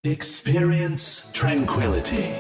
Experience tranquility.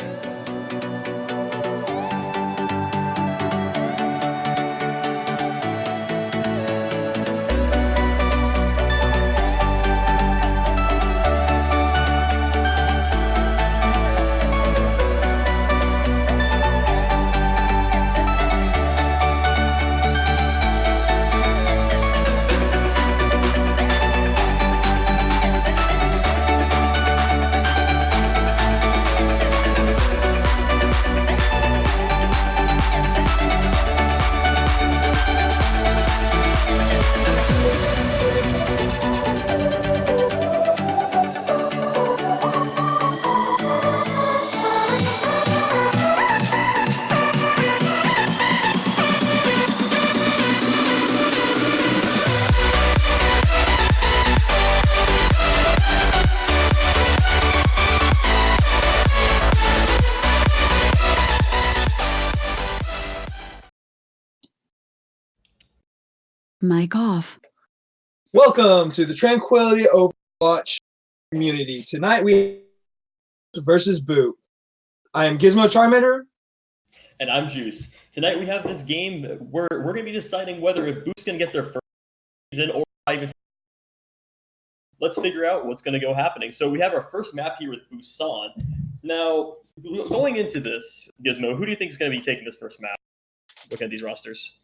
Mic off. Welcome to the Tranquility Overwatch community. Tonight we versus Boo. I am GizmoCharmander. And I'm Juice. Tonight we have this game where we're going to be deciding whether if Boo's going to get their first season or even. Let's figure out what's going to go happening. So we have our first map here with Busan. Now, going into this, Gizmo, who do you think is going to be taking this first map? Looking at these rosters.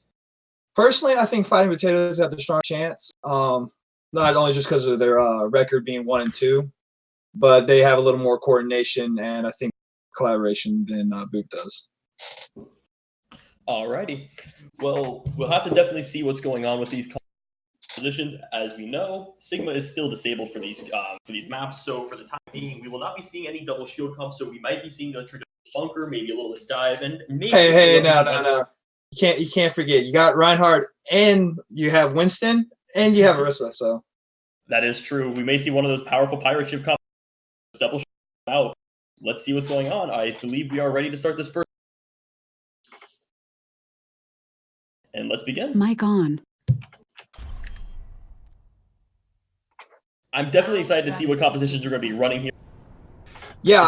Personally, I think Fighting Potatoes have the strong chance. Not only just because of their record being 1-2, but they have a little more coordination and I think collaboration than Boot does. Alrighty. Well, we'll have to definitely see what's going on with these positions. As we know, Sigma is still disabled for these maps. So for the time being, we will not be seeing any double shield comp. So we might be seeing a traditional bunker, maybe a little bit dive, and maybe. Hey, no. You can't forget. You got Reinhardt, and you have Winston, and you have Arissa. So that is true. We may see one of those powerful pirate ship comp double shield out. Let's see what's going on. I believe we are ready to start this first. And let's begin. Mic on. I'm definitely excited to see what compositions are going to be running here. Yeah,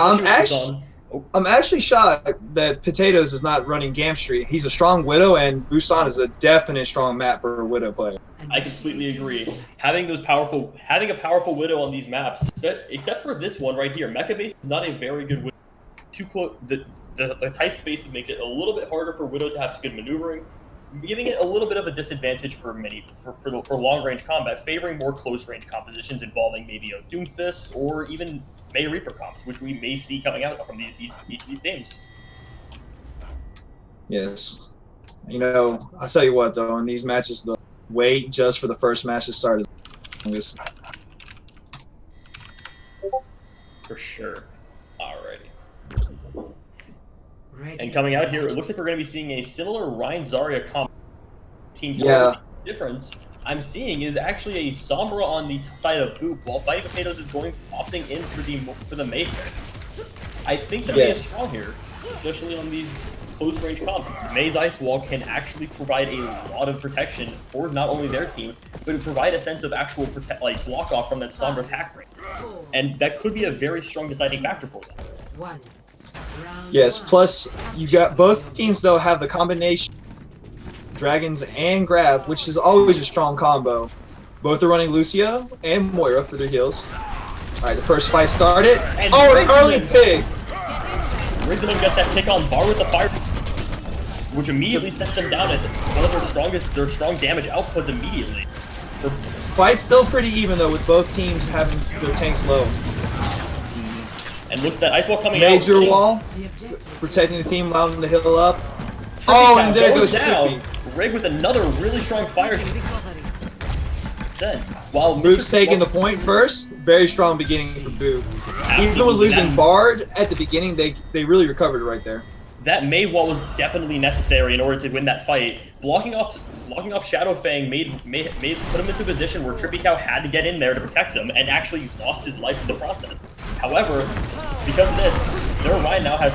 I'm actually shocked that Potatoes is not running Gam Street. He's a strong Widow, and Busan is a definite strong map for a Widow player. I completely agree. Having a powerful Widow on these maps, except for this one right here, Mecha Base is not a very good Widow. Too close. The tight spaces makes it a little bit harder for Widow to have good maneuvering, giving it a little bit of a disadvantage for long range combat, favoring more close range compositions involving maybe a Doomfist or even May Reaper comps, which we may see coming out from each of these games. Yes. You know, I'll tell you what though, in these matches, the wait just for the first match to start is the longest. For sure. Alrighty. And coming out here, it looks like we're going to be seeing a similar Rein Zarya comp teams. Yeah. The difference I'm seeing is actually a Sombra on the side of Boop, while Fighting Potatoes is opting in for the May pick. I think the May is strong here, especially on these close range comps. May's Ice Wall can actually provide a lot of protection for not only their team, but to provide a sense of actual block off from that Sombra's hack range, and that could be a very strong deciding factor for them. Yes, plus you got both teams though have the combination Dragons and Grab, which is always a strong combo. Both are running Lucio and Moira for their heals. Alright, the first fight started. And an early pick! Rigdman gets that pick on bar with the fire, which immediately sets them down at one of their strong damage outputs immediately. Fight's still pretty even though, with both teams having their tanks low. And looks at that ice wall coming Major out. Major wall, protecting the team, allowing them to heal up. Oh, and there goes down. Rig with another really strong fire. While Boop's taking the point first, very strong beginning for Boop. Even with losing Bard at the beginning, they really recovered right there. That May wall was definitely necessary in order to win that fight. Blocking off Shadow Fang put him into a position where Trippy Cow had to get in there to protect him and actually lost his life in the process. However, because of this, their Ryan now has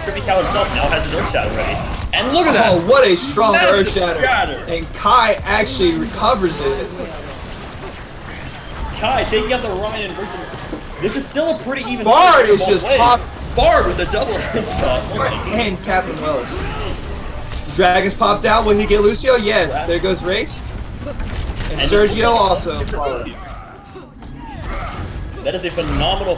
Trippy Cow himself now has his Earth Shadow ready. And look at that! Oh, what a strong Earth Shatter! And Kai actually recovers it. Kai taking out the Ryan and This is still a pretty even. Bard is just pop. Bard with a double headshot. And Captain Wells. Dragons popped out. Will he get Lucio? Yes. There goes Race. And Sergio also followed. That is a phenomenal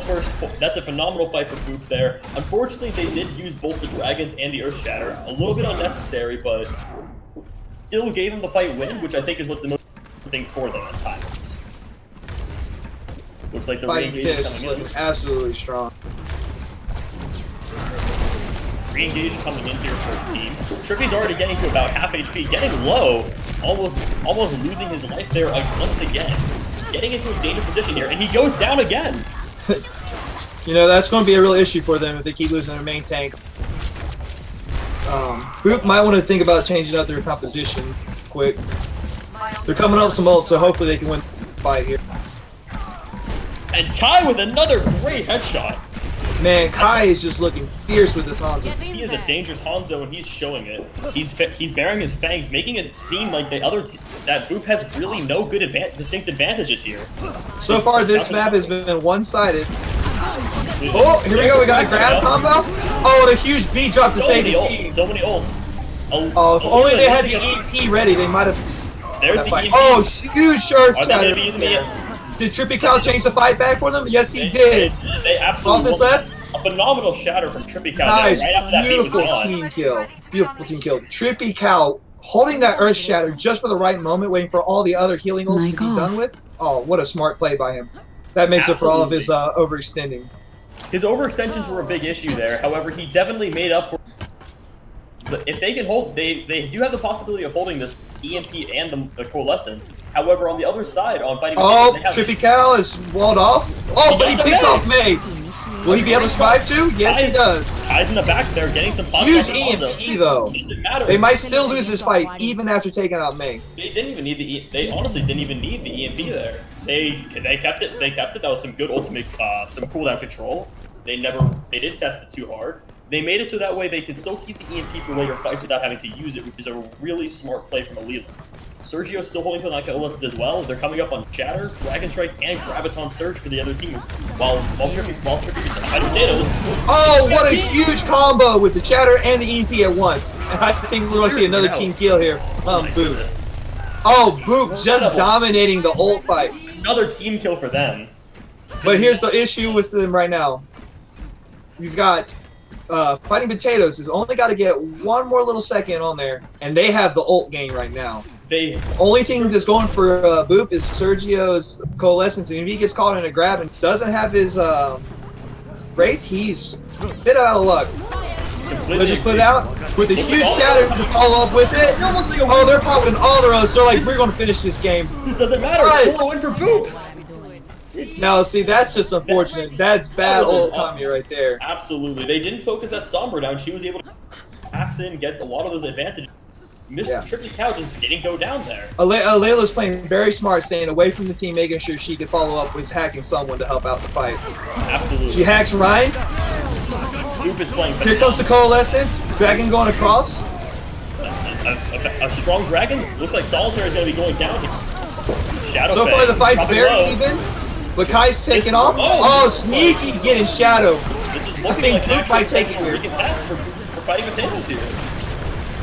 that's a phenomenal fight for Boop there. Unfortunately, they did use both the Dragons and the Earth Shatter. A little bit unnecessary, but still gave them the fight win, which I think is what the most important thing for them at times. Looks like the re-engage is looking absolutely strong. Re-engage coming in here for the team. Trippy's already getting to about half HP, getting low, almost losing his life there once again. Getting into a dangerous position here, and he goes down again. You know, that's going to be a real issue for them if they keep losing their main tank. Boop might want to think about changing up their composition quick. They're coming up with some ults, so hopefully they can win the fight here. And Kai with another great headshot. Man, Kai is just looking fierce with this Hanzo. He is a dangerous Hanzo, and he's showing it. He's bearing his fangs, making it seem like that Boop has really no good distinct advantages here. So far, this map has been one-sided. Oh, here we go. We got a grab combo. Oh, and a huge beat drop to save his team. So many ults. Oh, if only they had the EP ready, they might have. There's the EP. Oh, huge Shark Shatter. Did Trippy Cow change the fight back for them? Yes, he did. They absolutely left. A phenomenal shatter from Trippy Cow. Nice, right after that beautiful team kill. Beautiful team kill. Trippy Cow holding that Earth Shatter just for the right moment, waiting for all the other healing ults to be done with. Oh, what a smart play by him. That makes up for all of his overextending. His overextensions were a big issue there. However, he definitely made up for. But if they can hold, they do have the possibility of holding this EMP and the Coalescence. However, on the other side, on fighting. Oh, Trippy Cow is walled off. Oh, but he picks off May. Will he be able to survive too? Yes, he does. Kai's in the back there getting some huge EMP though. They might still lose this fight even after taking out May. They didn't even need they honestly didn't even need the EMP there. They kept it. They kept it. That was some good ultimate, some cooldown control. They didn't test it too hard. They made it so that way they can still keep the EMP for later fights without having to use it, which is a really smart play from Alila. Sergio's still holding to the Coalescence as well. They're coming up on Shatter, Dragon Strike, and Graviton Surge for the other team. While Trippy potatoes. Oh, what a huge combo with the Shatter and the EMP at once. And I think we're going to see another team kill here. Boop. Oh, Boop just dominating the ult fights. Another team kill for them. But here's the issue with them right now. You've got Fighting Potatoes has only got to get one more little second on there, and they have the ult game right now. The only thing that's going for Boop is Sergio's Coalescence, and if he gets caught in a grab and doesn't have his Wraith, he's a bit out of luck. Let's just put it out with a huge Shatter to follow up with it. Oh, they're popping all their oats. They're like, we're going to finish this game. This doesn't matter. It's solo win for Boop. Now, see, that's just unfortunate. That's bad old Tommy right there. Absolutely. They didn't focus that Sombra down. She was able to axe in, get a lot of those advantages. Mr. Trippy Cow just didn't go down there. Layla's playing very smart, staying away from the team, making sure she could follow up with hacking someone to help out the fight. Absolutely. She hacks Ryan. Boop is playing Here comes the Coalescence. Dragon going across. A strong Dragon. Looks like Solitaire is going to be going down. Shadow so far, the fight's very even. But Kai's taking off. Oh, sneaky getting Shadow. I think Boop might take it here. For Fighting Potatoes here.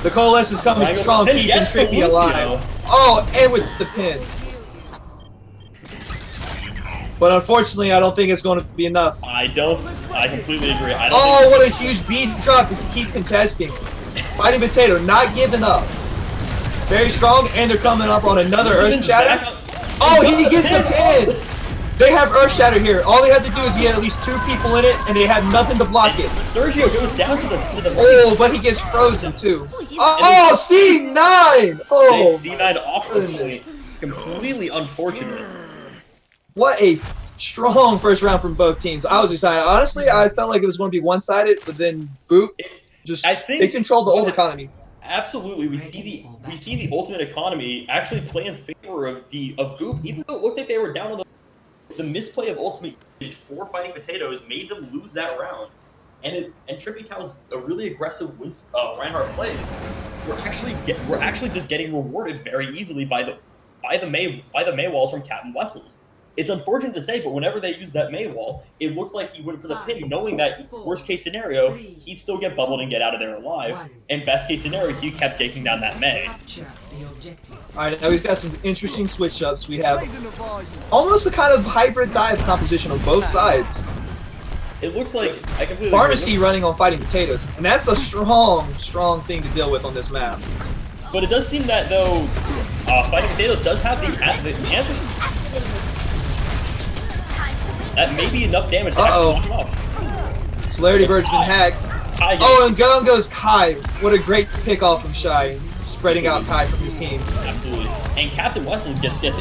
The Coalescence is coming strong, keeping Trippy alive. Oh, and with the pin. But unfortunately, I don't think it's going to be enough. I completely agree. What a huge beat drop to keep contesting. Fighting Potato, not giving up. Very strong, and they're coming up on another Earth Shatter. Oh, he gets the pin. They have Earth Shatter here. All they have to do is get at least 2 people in it, and they have nothing to block it. Sergio goes down to the Oh, but he gets frozen too. Oh, C9! Oh, C9 off the point. Completely unfortunate. What a strong first round from both teams. I was excited. Honestly, I felt like it was going to be one-sided, but then Boop they controlled the ult economy. Absolutely, we see the ultimate economy actually play in favor of Boop, even though it looked like they were down on the misplay of ultimate for Fighting Potatoes made them lose that round. And Trippy Cow's a really aggressive Reinhardt plays. We're actually just getting rewarded very easily by the May walls from Captain Wessels. It's unfortunate to say, but whenever they used that May wall, it looked like he went for the pin, knowing that worst case scenario, he'd still get bubbled and get out of there alive. And best case scenario, he kept taking down that May. Alright, now we've got some interesting switch-ups. We have almost a kind of hybrid dive composition on both sides. It looks like I completely Pharmacy running on Fighting Potatoes, and that's a strong thing to deal with on this map. But it does seem that though, Fighting Potatoes does have the answers. That may be enough damage to actually knock him off. Celerity Bird's been hacked. Oh, and down goes Kai. What a great pickoff from Shy, spreading out Kai from his team. Absolutely. And Captain Wessels just gets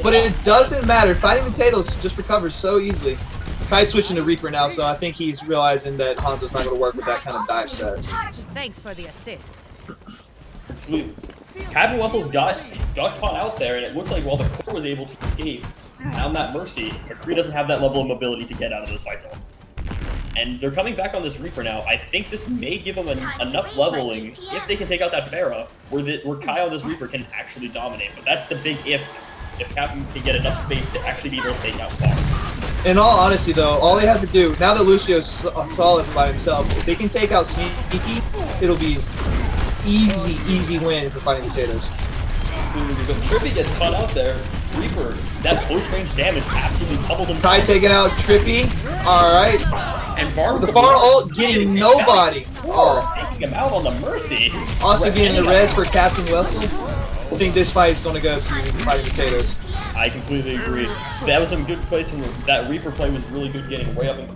but it doesn't matter. Fighting Potatoes just recovers so easily. Kai's switching to Reaper now, so I think he's realizing that Hanzo's not going to work with that kind of dive set. Thanks for the assist. Captain Wessels got caught out there, and it looks like while the core was able to escape down that Mercy, McCree doesn't have that level of mobility to get out of this fight zone. And they're coming back on this Reaper now. I think this may give them enough leveling if they can take out that Pharah, where Kai on this Reaper can actually dominate. But that's the big if Captain can get enough space to actually be able to take out Pharah. In all honesty, though, all they have to do, now that Lucio's solid by himself, if they can take out Sneaky, it'll be easy win for Fighting Potatoes. But Trippy gets caught out there. Reaper, that close-range damage absolutely pummels him. Kai taking out Trippy. Alright. And Barb the far ult getting nobody. Taking him out on the Mercy. Also getting the res for Captain Wessel. I think this fight is going to go to Fighting Potatoes. I completely agree. That was some good plays from that Reaper play was really good, getting way up and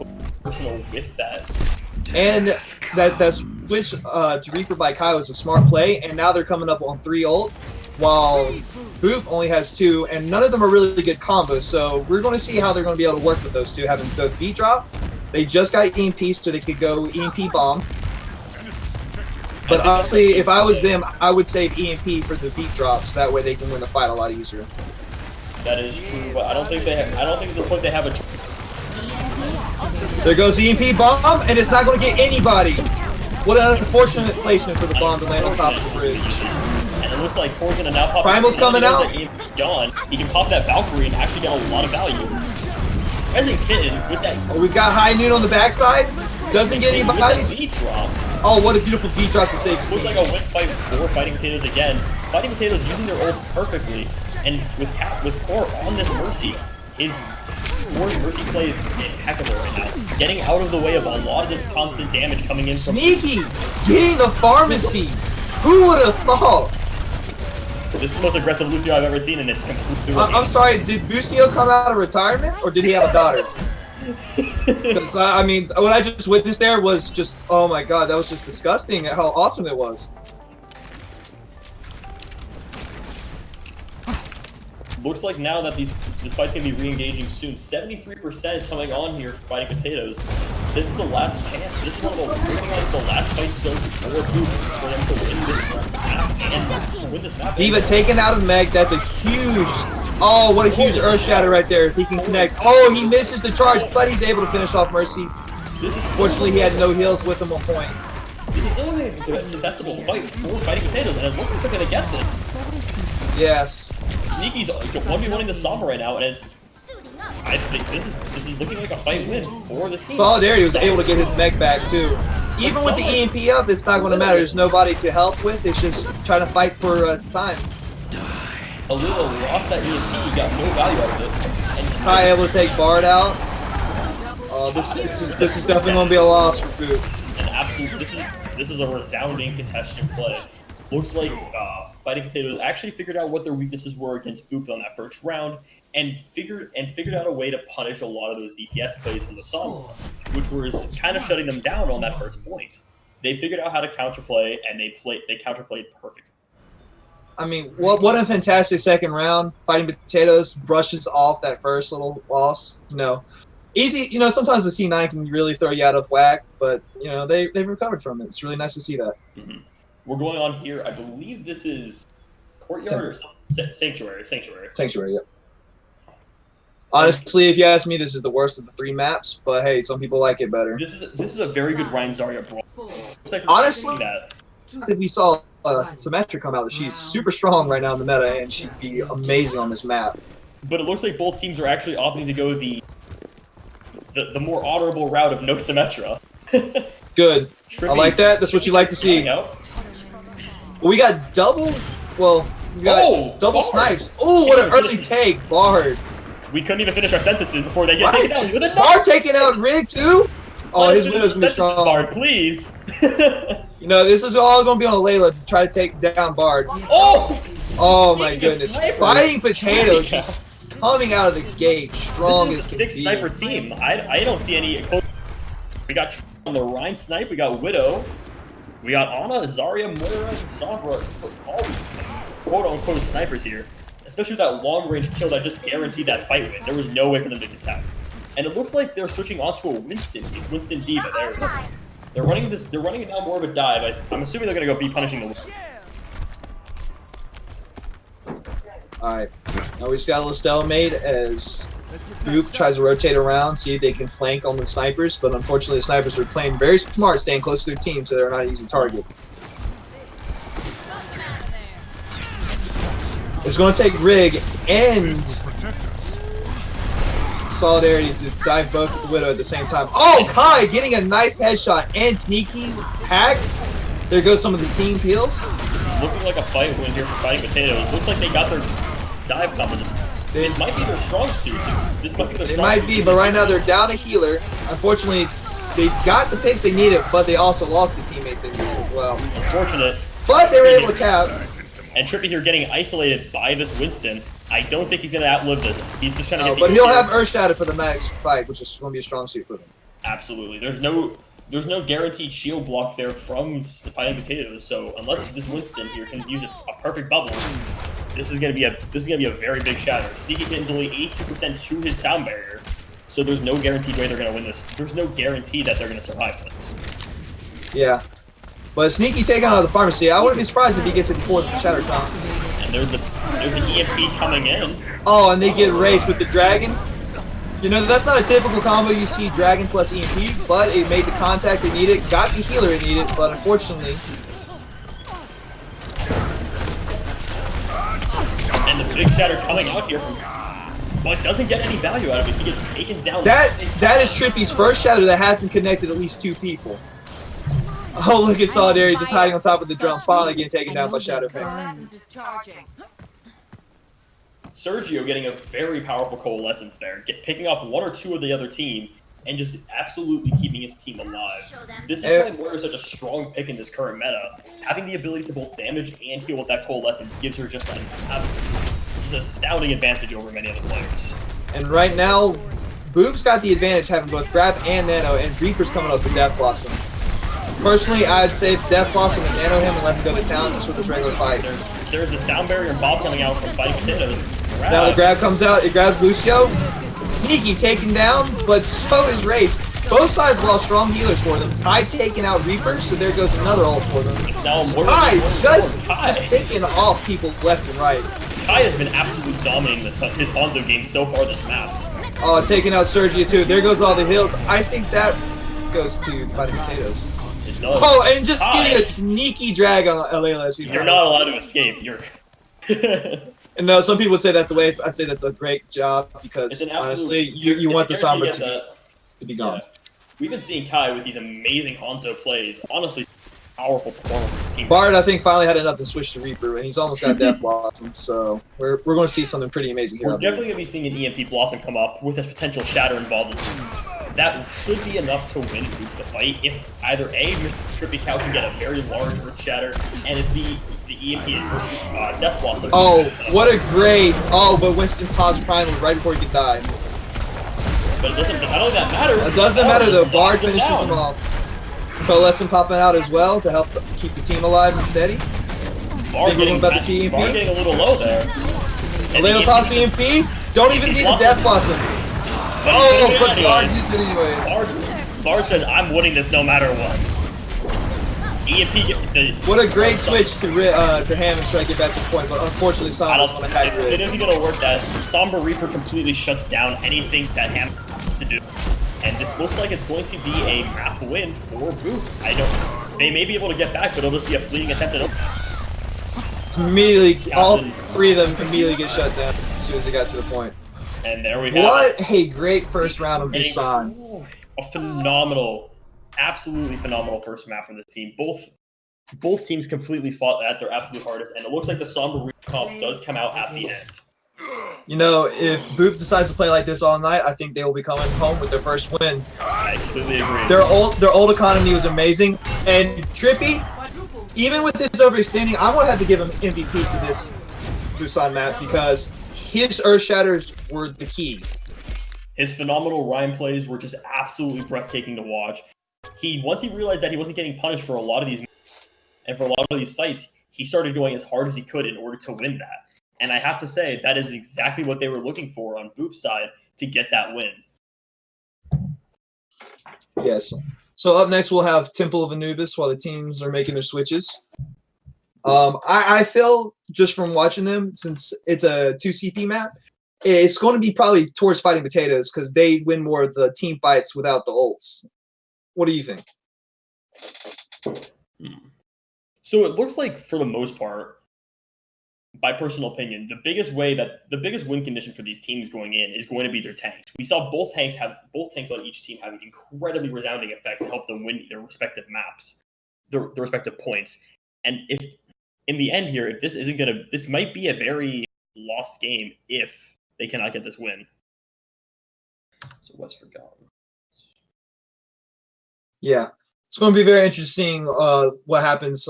personal with that. And that switch to Reaper by Kai was a smart play, and now they're coming up on 3 ults, while Boop only has 2, and none of them are really good combos, so we're going to see how they're going to be able to work with those two, having both beat drop. They just got EMP, so they could go EMP bomb. But honestly, if I was them, I would save EMP for the beat drop, so that way they can win the fight a lot easier. That is true, but I don't think at this point they have a. There goes the EMP bomb, and it's not going to get anybody. What an unfortunate placement for the bomb to land on top of the bridge. And it looks like Poison and now pop. Primal's coming out. Gone. He can pop that Valkyrie and actually get a lot of value. Resident Kitten with that. Oh, we've got High Noon on the backside. Doesn't get anybody. Beat drop. Oh, what a beautiful beat drop to save his team. Looks like a win fight for Fighting Potatoes again. Fighting Potatoes using their ults perfectly, and with Core on this Mercy, his Core's Mercy play is impeccable right now. Getting out of the way of a lot of this constant damage coming in from Sneaky! Getting the pharmacy! Who would have thought? This is the most aggressive Lucio I've ever seen, and it's completely I'm sorry, did Bustio come out of retirement, or did he have a daughter? Because, I mean, what I just witnessed there was just, oh my god, that was just disgusting at how awesome it was. Looks like now that this fight's going to be re-engaging soon. 73% coming on here for Fighting Potatoes. This is the last chance. This is one of the last fight zones for them to win this map and win this map. Diva taken out of Meg, that's a huge, oh, what a huge Earth Shatter right there. If he can connect. Oh, he misses the charge, but he's able to finish off Mercy. Fortunately, he had no heals with him on point. This is still a contestable fight for Fighting Potatoes, and it looks like they're going to get this. Yes. Sneaky's 1v1ing the Sombra right now, and it's, I think this is looking like a fight win for the team. Solidarity was able to get his mech back too. Even with the EMP up, it's not going to matter. There's nobody to help with. It's just trying to fight for time. A little lost that EMP, got no value out of it. And Kai able to take Bard out. This is definitely going to be a loss for Boot. An absolute. This is a resounding contested play. Looks like Fighting Potatoes actually figured out what their weaknesses were against Boop on that first round, and figured out a way to punish a lot of those DPS plays from the Sombra, which was kind of shutting them down on that first point. They figured out how to counterplay, and they counterplayed perfectly. I mean, what a fantastic second round. Fighting Potatoes brushes off that first little loss. Easy. Sometimes the C9 can really throw you out of whack, but they've recovered from it. It's really nice to see that. Mm-hmm. We're going on here. I believe this is Courtyard or Sanctuary. Sanctuary, yeah. Honestly, if you ask me, this is the worst of the 3 maps, but hey, some people like it better. This is a very good Ryan Zarya brawl. Honestly, if we saw Symmetra come out, she's super strong right now in the meta, and she'd be amazing on this map. but it looks like both teams are actually opting to go the more honorable route of no Symmetra. Good. Trippy, I like that. That's what you like to see. We got double. Well, we got double Bard. snipes. Oh, what an early take, Bard. We couldn't even finish our sentences before they get taken out. Bard taking out Rig too. Oh, his widow's gonna be strong. Bard, please. You know, this is all gonna be on Layla to try to take down Bard. Oh! Oh my goodness. Fighting Potato just coming out of the gate strong as can be. 6 sniper team. I don't see any. We got on the Rhine snipe. We got Widow. We got Ana, Zarya, Moira, and Sombra. All these quote-unquote snipers here. Especially with that long-range kill that just guaranteed that fight win. There was no way for them to contest. And it looks like they're switching onto a Winston Diva. They're running this. They're running it now more of a dive. I'm assuming they're gonna go be punishing the. All right. Now we just got a little stalemate as Boop tries to rotate around, see if they can flank on the snipers. But unfortunately, the snipers are playing very smart, staying close to their team, so they're not an easy target. It's going to take Rig and Solidarity to dive both with the Widow at the same time. Oh, Kai getting a nice headshot and sneaky hacked. There goes some of the team peels. Looking like a fight win here for Fighting Potatoes. Looks like they got their dive coming. It might be their strong suit. This might be their strong suit. It might be, but right now they're down a healer. Unfortunately, they got the picks they needed, but they also lost the teammates they needed as well. Unfortunate. But they were able to cap. And Trippy here getting isolated by this Winston. I don't think he's going to outlive this. He's just kind of. But he'll have Earth Shadow for the next fight, which is going to be a strong suit for them. Absolutely. There's no guaranteed shield block there from Fighting Potatoes. So unless this Winston here can use a perfect bubble, this is going to be a very big shatter. Sneaky Kitten's only 82% to his sound barrier. So there's no guaranteed way they're going to win this. There's no guarantee that they're going to survive this. Yeah. But Sneaky taking out of the pharmacy, I wouldn't be surprised if he gets it before the shatter comes. And there's the EMP coming in. Oh, and they get raced with the dragon. You know, that's not a typical combo you see dragon plus EMP, but it made the contact it needed, got the healer it needed, but unfortunately. And the big shatter coming out here from, but doesn't get any value out of it. He gets taken down. That is Trippy's first shatter that hasn't connected at least 2 people. Oh, look at Solidarity just hiding on top of the drum, finally getting taken down by Shadow Fang. Sergio getting a very powerful coalescence there, picking off 1 or 2 of the other team, and just absolutely keeping his team alive. This is why Moira is such a strong pick in this current meta. Having the ability to both damage and heal with that coalescence gives her just an astounding advantage over many other players. And right now, Boop's got the advantage having both Grab and Nano, and Reaper's coming up with Death Blossom. Personally, I'd say Death Blossom and Nano him and let him go to town just with this regular fight. There's a sound barrier and Bob coming out from Fighting Potatoes. Now the grab comes out, it grabs Lucio. Sneaky taken down, but so is Race. Both sides lost strong healers for them. Kai taking out Reaper, so there goes another ult for them. Kai just picking off people left and right. Kai has been absolutely dominating his Hanzo game so far this map. Oh, taking out Sergio too. There goes all the hills. I think that goes to Fighting Potatoes. Oh, and just getting a sneaky drag on Layla. You're not allowed to escape. You're. And no, some people would say that's a waste. I say that's a great job because honestly, you want the Sombra to be gone. Yeah. We've been seeing Kai with these amazing Hanzo plays. Honestly, powerful performance from his team. Bard, I think, finally had enough to switch to Reaper, and he's almost got Death Blossom. So we're going to see something pretty amazing here. We're definitely going to be seeing an EMP Blossom come up with a potential shatter involved. That should be enough to win the fight if either A, Mr. Trippy Cow can get a very large Earth Shatter, and if the EMP and Death Blossom. Oh, what a great! Oh, but Winston paused Primal right before he could die. But it doesn't. I don't think that matters. It doesn't matter though. Bard finishes him off. Coalescent popping out as well to help keep the team alive and steady. Bard getting about the CMP. Bard getting a little low there. Layla pops CMP. Don't even need the Death Blossom. Oh, but Bard used it anyways. Bard says, I'm winning this no matter what. EMP gets the... What a great switch to Hammond trying to get back to the point, but unfortunately Sombra's going to hack it isn't going to work. That Sombra Reaper completely shuts down anything that Hammond wants to do. And this looks like it's going to be a map win for Boop. They may be able to get back, but it'll just be a fleeting attempt at... Immediately, all 3 of them immediately get shut down. as soon as he got to the point. And there we have What it. a great first round of Busan. A phenomenal, absolutely phenomenal first map from this team. Both teams completely fought at their absolute hardest, and it looks like the Somber comp does come out at the end. You know, if Boop decides to play like this all night, I think they will be coming home with their first win. I completely agree. Their old economy was amazing, and Trippy, even with this overextending, I would have to give him MVP for this Busan map because his Earth Shatters were the keys. His phenomenal Rhyme plays were just absolutely breathtaking to watch. Once he realized that he wasn't getting punished for a lot of these and for a lot of these fights, he started going as hard as he could in order to win that. And I have to say, that is exactly what they were looking for on Boop's side to get that win. Yes. So up next, we'll have Temple of Anubis while the teams are making their switches. I feel, just from watching them, since it's a 2CP map, it's going to be probably towards Fighting Potatoes because they win more of the team fights without the ults. What do you think? So it looks like, for the most part, by personal opinion, the biggest win condition for these teams going in is going to be their tanks. We saw both tanks on each team have incredibly resounding effects to help them win their respective maps, their respective points. And if in the end here, if this might be a very lost game if they cannot get this win. So what's forgotten? Yeah, it's going to be very interesting. What happens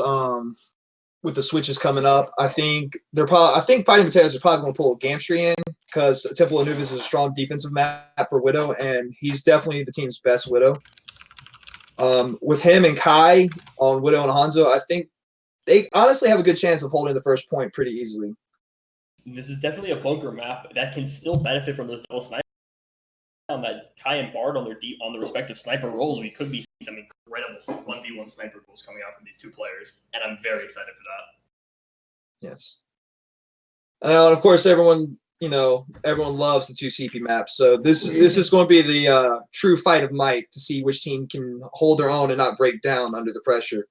with the switches coming up? I think Fighting Potatoes are probably going to pull Gamstri in because Temple of Anubis is a strong defensive map for Widow, and he's definitely the team's best Widow. With him and Kai on Widow and Hanzo, I think they honestly have a good chance of holding the first point pretty easily. This is definitely a bunker map that can still benefit from those double snipers. On that Kai and Bard on their respective sniper roles, we could be seeing some incredible 1v1 sniper goals coming out from these two players, and I'm very excited for that. Yes. Of course, everyone loves the 2CP map, so this is going to be the true fight of might to see which team can hold their own and not break down under the pressure.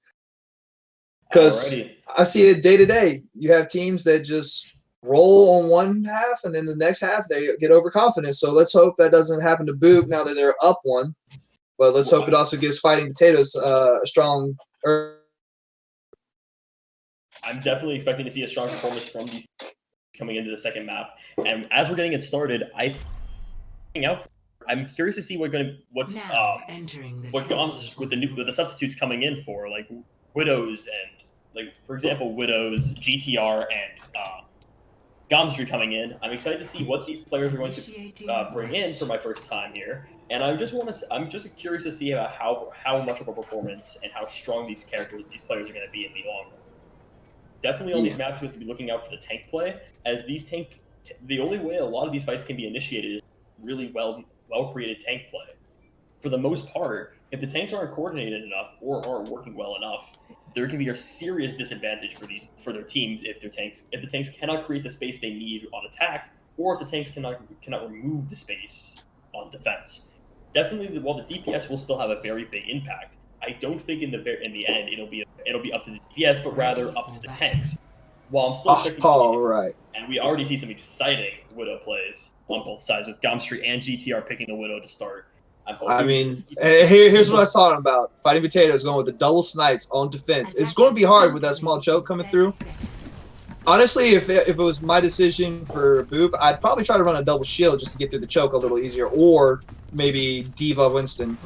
Because I see it day to day. You have teams that just roll on one half, and then the next half they get overconfident. So let's hope that doesn't happen to Boop now that they're up one. But let's hope it also gives Fighting Potatoes a strong. I'm definitely expecting to see a strong performance from these coming into the second map. And as we're getting it started, I'm curious to see what Goms with the substitutes coming in for, like Widows and, like, for example, Widows, GTR, and Gomstri coming in. I'm excited to see what these players are going to bring in for my first time here, and I'm just curious to see about how much of a performance and how strong these players are going to be in the long run. Definitely on these maps, we have to be looking out for the tank play, as the only way a lot of these fights can be initiated is really well created tank play. For the most part, if the tanks aren't coordinated enough or aren't working well enough, there can be a serious disadvantage for their teams if the tanks cannot create the space they need on attack, or if the tanks cannot remove the space on defense. Definitely, while the DPS will still have a very big impact, I don't think in the end it'll be up to the DPS, but rather up to the tanks. While I'm still expecting right. And we already see some exciting Widow plays on both sides, with Gomstri and GTR picking the Widow to start. I mean, here's what I was talking about. Fighting Potatoes going with the double snipes on defense. It's going to be hard with that small choke coming through. Honestly, if it was my decision for Boop, I'd probably try to run a double shield just to get through the choke a little easier, or maybe Diva Winston.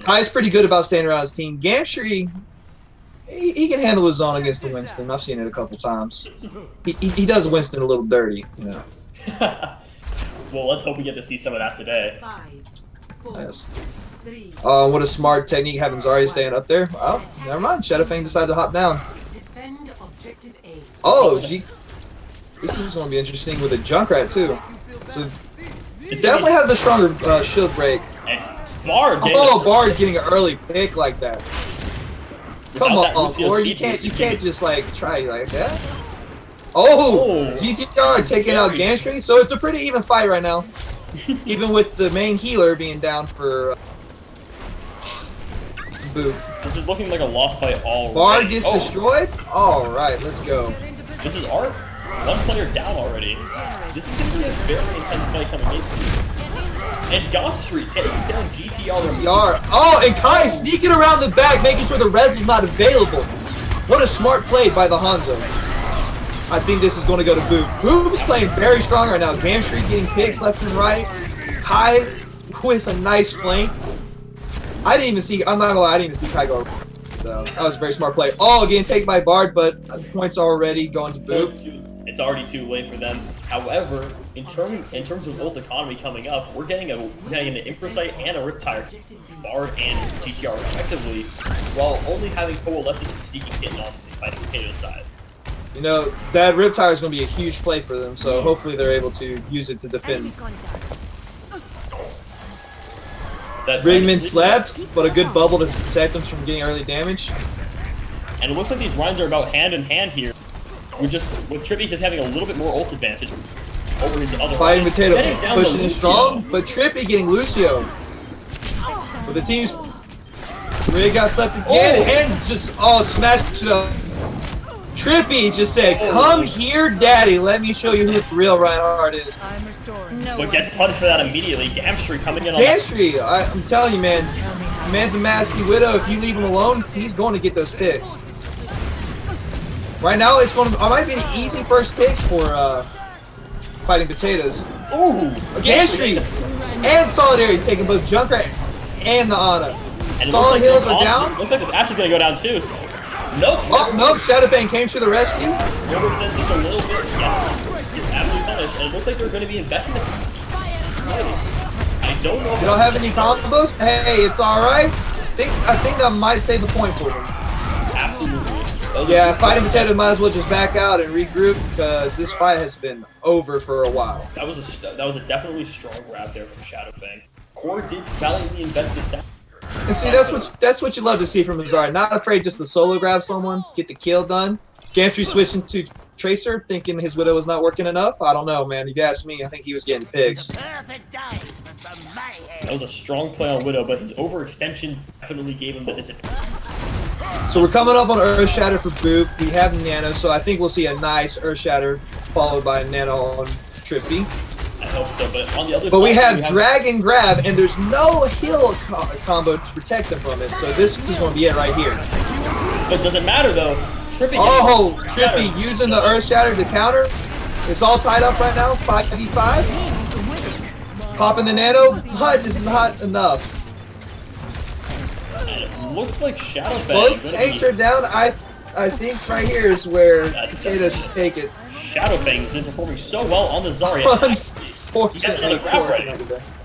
Kai's pretty good about staying around his team. Gamstri, he can handle his own against the Winston. I've seen it a couple times. He does Winston a little dirty, you know. Well, let's hope we get to see some of that today. 5, 4, Yes. 3, What a smart technique having Zarya staying up there. Oh, never mind. Shadowfang decided to hop down. defend objective A. Oh, this is going to be interesting with a Junkrat too. So definitely have the stronger shield break. And Bard. Bard getting an early pick like that. Come on, Corey. You can't just like try like that. Oh, GTR taking out Gamstri. So it's a pretty even fight right now. Even with the main healer being down for Boop. This is looking like a lost fight already. Bard gets destroyed? Alright, let's go. This is art. One player down already. This is going to be a very intense fight coming in. And Gomp Street taking down GTR. GTR. Oh, and Kai sneaking around the back, making sure the res was not available. What a smart play by the Hanzo. I think this is going to go to Boop. Boop is playing very strong right now. Gam Street getting picks left and right. Kai with a nice flank. I didn't even see, I'm not gonna lie, I didn't even see Kai go. So that was a very smart play. Oh, getting taken by Bard, but the points are already going to Boop. It's already too late for them. However, in terms of ult economy coming up, we're getting an Infrasight and a Riptire, Bard and GTR respectively, while only having Coalescence and Sneaky Kitten on the Fighting Potato side. You know, that Riptire is going to be a huge play for them, so hopefully they're able to use it to defend. Rigman slept, but a good bubble to protect him from getting early damage. And it looks like these Rhymes are about hand in hand here. With Trippy just having a little bit more ult advantage over his other Fighting Potato pushing it it strong, but Trippy getting Lucio. But the team's Ray got slept again and just smashed it up. Trippy just said, "Come here, Daddy. Let me show you who the real Reinhardt is." I'm restoring. No but gets punished for that immediately. Gamstreet coming in on Gamstreet, I'm telling you, man. Man's a Masky Widow. If you leave him alone, he's going to get those picks. Right now, it might be an easy first take for Fighting Potatoes. Ooh! Gamstreet and Solidarity taking both Junkrat and the Ana. Solid Hills are down. Looks like this Ash is going to go down too. Nope. Oh, nope. Shadowfang came to the rescue. River says just a little bit. Yes. Gets absolutely punished. And it looks like they're going to be investing in I don't know. You don't have any combos? Hey, it's alright. I think that might save the point for them. Absolutely. Yeah, Fighting Potato might as well just back out and regroup because this fight has been over for a while. That was a definitely strong grab there from Shadowfang. Core did valiantly invest his. And see, that's what you love to see from Azari. Not afraid just to solo grab someone, get the kill done. Gamstreet switching to Tracer, thinking his Widow was not working enough. I don't know, man. If you ask me, I think he was getting picks. That was a strong play on Widow, but his overextension definitely gave him the disadvantage. So we're coming up on Earth Shatter for Boop. We have Nano, so I think we'll see a nice Earth Shatter followed by Nano on Trippy. I hope so, but on the other side... But we have Dragon Grab, and there's no heal combo to protect them from it, so this is going to be it right here. But doesn't matter, though. Trippy Trippy using the Earth Shatter to counter. It's all tied up right now, 5v5. Popping the Nano, but it's not enough. And it looks like Shadowfang... Both tanks are down. I think right here is where Potatoes just take it. Shadowfang's been performing so well on the Zarya. Unfortunately,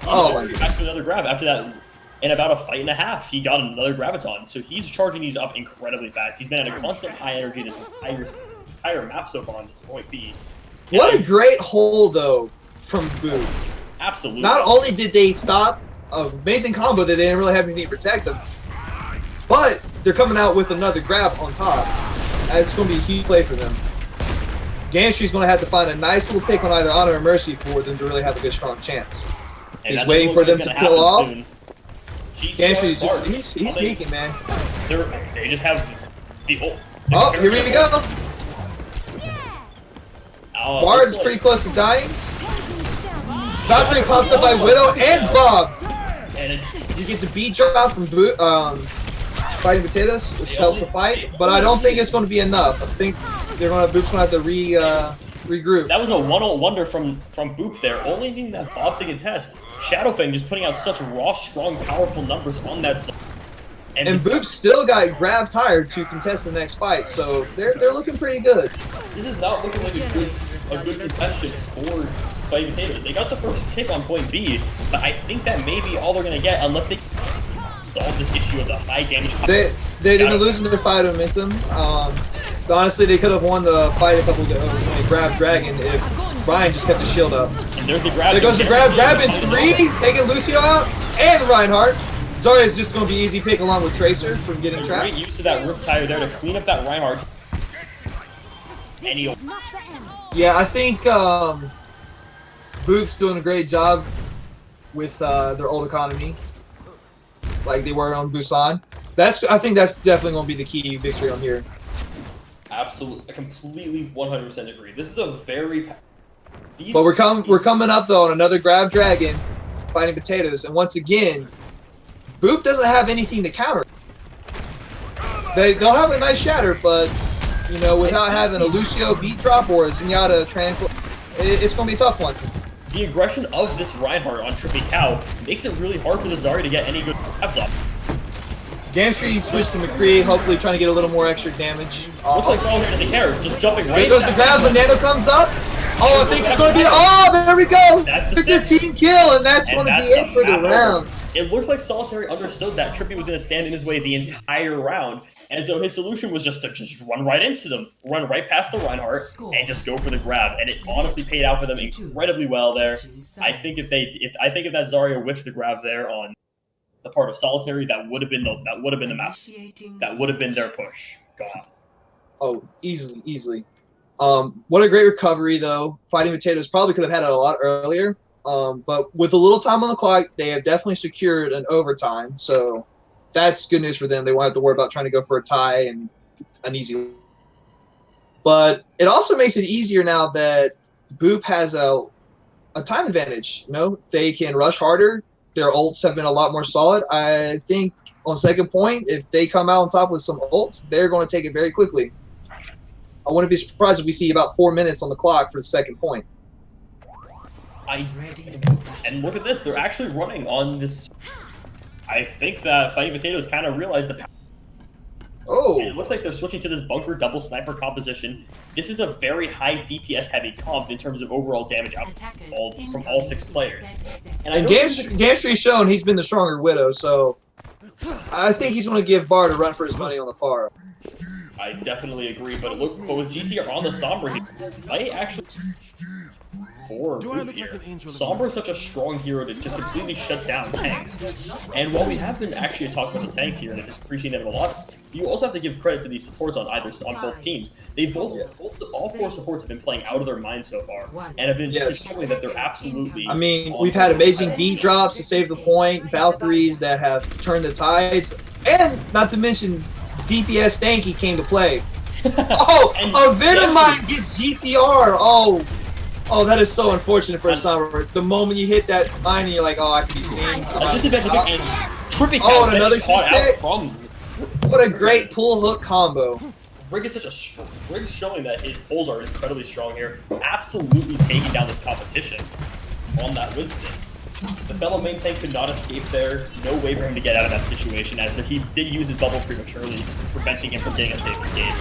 oh my goodness. After another grab, after that, in about a fight and a half, he got another Graviton. So he's charging these up incredibly fast. He's been at a constant high energy this entire map so far on this point B. What a great hold, though, from Boo. Absolutely. Not only did they stop an amazing combo that they didn't really have anything to protect them, but they're coming out with another grab on top. And it's going to be a huge play for them. Gamstreet's going to have to find a nice little pick on either Honor or Mercy for them to really have a good, strong chance. And he's waiting for them to kill off. Gamstreet's just he's sneaking, man. They just have the ult. Oh, here we go. Bard's pretty close to dying. Valkyrie pops up by Widow and Bob. And you get the B drop from Fighting Potatoes, which helps the fight, but I don't think it's going to be enough. I think Boop's going to have to regroup. That was a one-ult wonder from Boop there. Only thing that Bob did contest. Shadowfang just putting out such raw, strong, powerful numbers on that side. And Boop still got Grav tired to contest the next fight, so they're looking pretty good. This is not looking like a good contestation for Fighting Potatoes. They got the first kick on point B, but I think that may be all they're going to get unless they solve this issue of the high damage. They've been losing their fight momentum. Honestly, they could have won the fight a couple of when they grabbed Dragon if Ryan just kept his shield up. And there's the grab. There goes the grab in 3, taking Lucio out, and the Reinhardt. Zarya is just going to be easy pick along with Tracer from getting trapped. Great use of that Riptire there to clean up that Reinhardt. Yeah, I think Boop's doing a great job with their ult economy, like they were on Busan. I think that's definitely going to be the key victory on here. Absolutely, completely, 100% agree. This is a very. But we're coming up though on another grab dragon, fighting potatoes, and once again, Boop doesn't have anything to counter. They'll have a nice shatter, but you know, without having a Lucio beat drop or a Zenyatta tranquil, it's gonna be a tough one. The aggression of this Reinhardt on Trippy Cow makes it really hard for the Zarya to get any good grabs off. Gamstreet switched to McCree, hopefully trying to get a little more extra damage. Looks like Solitaire doesn't care, just jumping right. Here goes the grab, but Nano comes up. Oh, I think it's going to be. Oh, there we go. That's the Victor team kill, and that's going to be it for the round. It looks like Solitary understood that Trippy was going to stand in his way the entire round, and so his solution was just to run right into them, run right past the Reinhardt, and just go for the grab. And it honestly paid out for them incredibly well there. I think if that Zarya whiffed the grab there on the part of Solitary, that would have been the map. That would have been their push. Gone. Oh, easily. What a great recovery, though. Fighting Potatoes probably could have had it a lot earlier. But with a little time on the clock, they have definitely secured an overtime. So that's good news for them. They won't have to worry about trying to go for a tie and an easy. But it also makes it easier now that Boop has a time advantage. You know, they can rush harder. Their ults have been a lot more solid. I think on second point, if they come out on top with some ults, they're going to take it very quickly. I wouldn't be surprised if we see about 4 minutes on the clock for the second point. And look at this, they're actually running on this. I think that Fighting Potatoes kind of realized the power. Oh. And it looks like they're switching to this bunker double sniper composition. This is a very high DPS heavy comp in terms of overall damage output from all 6 players. And Gamstreet's shown he's been the stronger Widow, so I think he's going to give Bard a run for his money on the far. I definitely agree, but with GTR on the Sombra, he might actually for Boop here. Sombra is such a strong hero to just completely shut down tanks. And while we have been actually talking about the tanks here and appreciating them a lot, you also have to give credit to these supports on both teams. They all 4 supports have been playing out of their mind so far, and have been showing that they're absolutely. I mean, we've had amazing D drops to save the point, Valkyries that have turned the tides, and not to mention DPS Stanky came to play. Oh, a Venom Mine gets GTR. Oh, that is so unfortunate for a Sombra. The moment you hit that mine and you're like, oh, I can be seen. Oh, and another huge pick. What a great pull hook combo. Rig is showing that his pulls are incredibly strong here. Absolutely taking down this competition on that Winston. The fellow main tank could not escape there. No way for him to get out of that situation, as he did use his bubble prematurely, preventing him from getting a safe escape.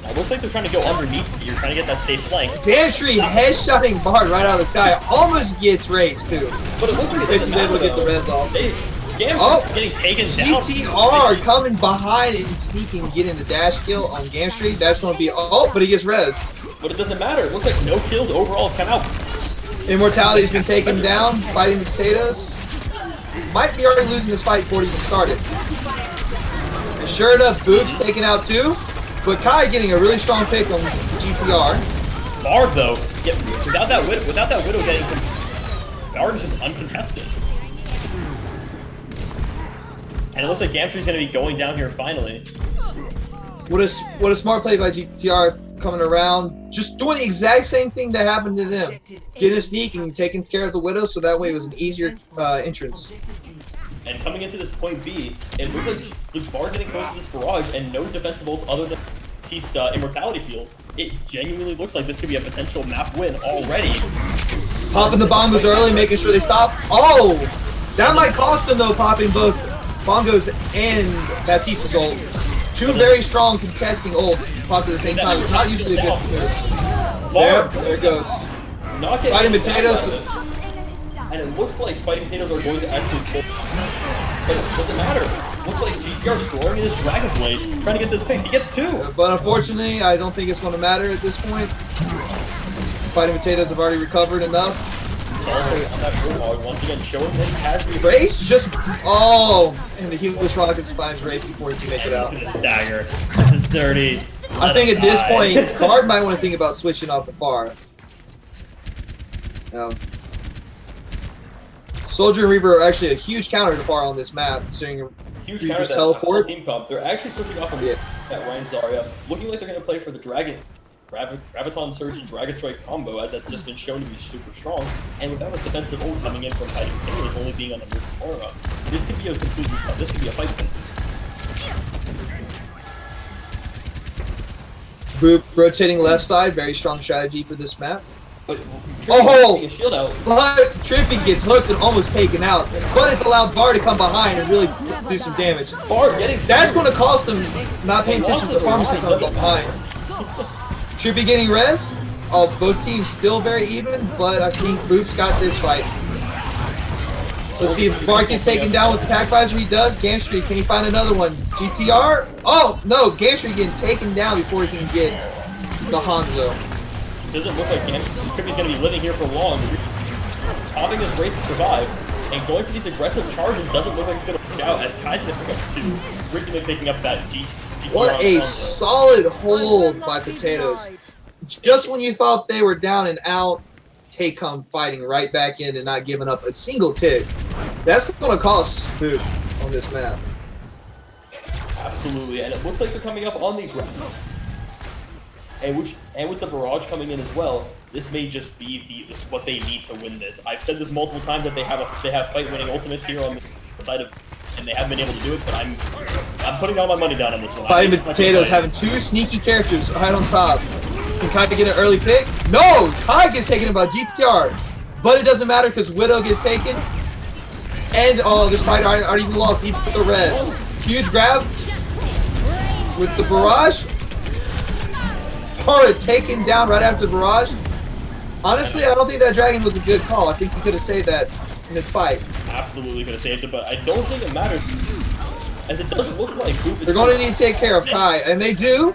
Now, it looks like they're trying to go underneath here, trying to get that safe flank. Gamstreet headshotting Bard right out of the sky. Almost gets Race, too. But it looks like Race is able to get the res off. Getting taken down. GTR coming behind and sneaking, getting the dash kill on Gamstreet. That's going to be... Oh, but he gets res. But it doesn't matter. It looks like no kills overall come out. Immortality's been taken down, fighting Potatoes. Might be already losing this fight before it even started. And sure enough, Boop's taken out too. But Kai getting a really strong pick on GTR. Bard though, without that widow getting Bard is just uncontested. And it looks like Gamstreet's gonna be going down here finally. What a smart play by GTR coming around, just doing the exact same thing that happened to them. Getting a sneak and taking care of the Widow, so that way it was an easier entrance. And coming into this point B, it looks like with Bard getting close to this barrage and no defensive ults other than Batista Immortality Field, it genuinely looks like this could be a potential map win already. Popping the bombos early, making sure they stop. Oh! That might cost them though, popping both Bongos and Batista's ult. 2 very strong contesting ults popped at the same time. It's not usually a good move. There it goes. Fighting Potatoes. And it looks like Fighting Potatoes are going to actually pull. But it doesn't matter. It looks like GTR scoring in his Dragon Blade, trying to get this pace. He gets 2. But unfortunately, I don't think it's going to matter at this point. Fighting Potatoes have already recovered enough. Also on that Warthog, once again showing that he has the Race just and the Heatless Rockets finds Race before he can make it out. This dagger. This is dirty. I think at this point, Bard might want to think about switching off the far. Soldier and Reaper are actually a huge counter to far on this map, considering Huge Reaper's counter teleport. team comp. They're actually switching off of that Ryan Zarya, looking like they're going to play for the Graviton Surge and Dragon Strike combo, as that's just been shown to be super strong. And without a defensive ult coming in from fighting Taylor, only being on the Mercy aura, this could be a fight win. Boop, rotating left side, very strong strategy for this map. But Oh! a shield out. But Trippy gets hooked and almost taken out. But it's allowed Bar to come behind and really do some damage. Bar getting That's going to cost them not paying attention to the pharmacy coming behind. Trippy getting rest. Oh, both teams still very even, but I think Boop's got this fight. Let's see if Bar gets taken down with attack visor. He does. Gamstreet, can he find another one? GTR? Oh, no. Gamstreet getting taken down before he can get the Hanzo. Doesn't look like Trippy's going to be living here for long. Popping his Wraith to survive, and going for these aggressive charges doesn't look like it's going to work out, as Kai's going to pick up 2. Rickman picking up that What a solid hold by Potatoes. Just when you thought they were down and out, Tay come fighting right back in and not giving up a single tick. That's going to cost Boop on this map. Absolutely, and it looks like they're coming up on the ground. And with the barrage coming in as well, this may just be what they need to win this. I've said this multiple times that they have fight-winning ultimates here on the side of, and they haven't been able to do it. But I'm putting all my money down on this one. Fighting Potatoes having 2 sneaky characters right on top. Can Kai get an early pick? No! Kai gets taken by GTR. But it doesn't matter because Widow gets taken. And, oh, this fight already lost even with the rest. Huge grab with the barrage. Tara taken down right after the barrage. Honestly, I don't think that dragon was a good call. I think he could have saved that mid-fight. Absolutely could have saved it, but I don't think it matters. As it doesn't look like Boop is... They're going to need to take care of Kai, and they do.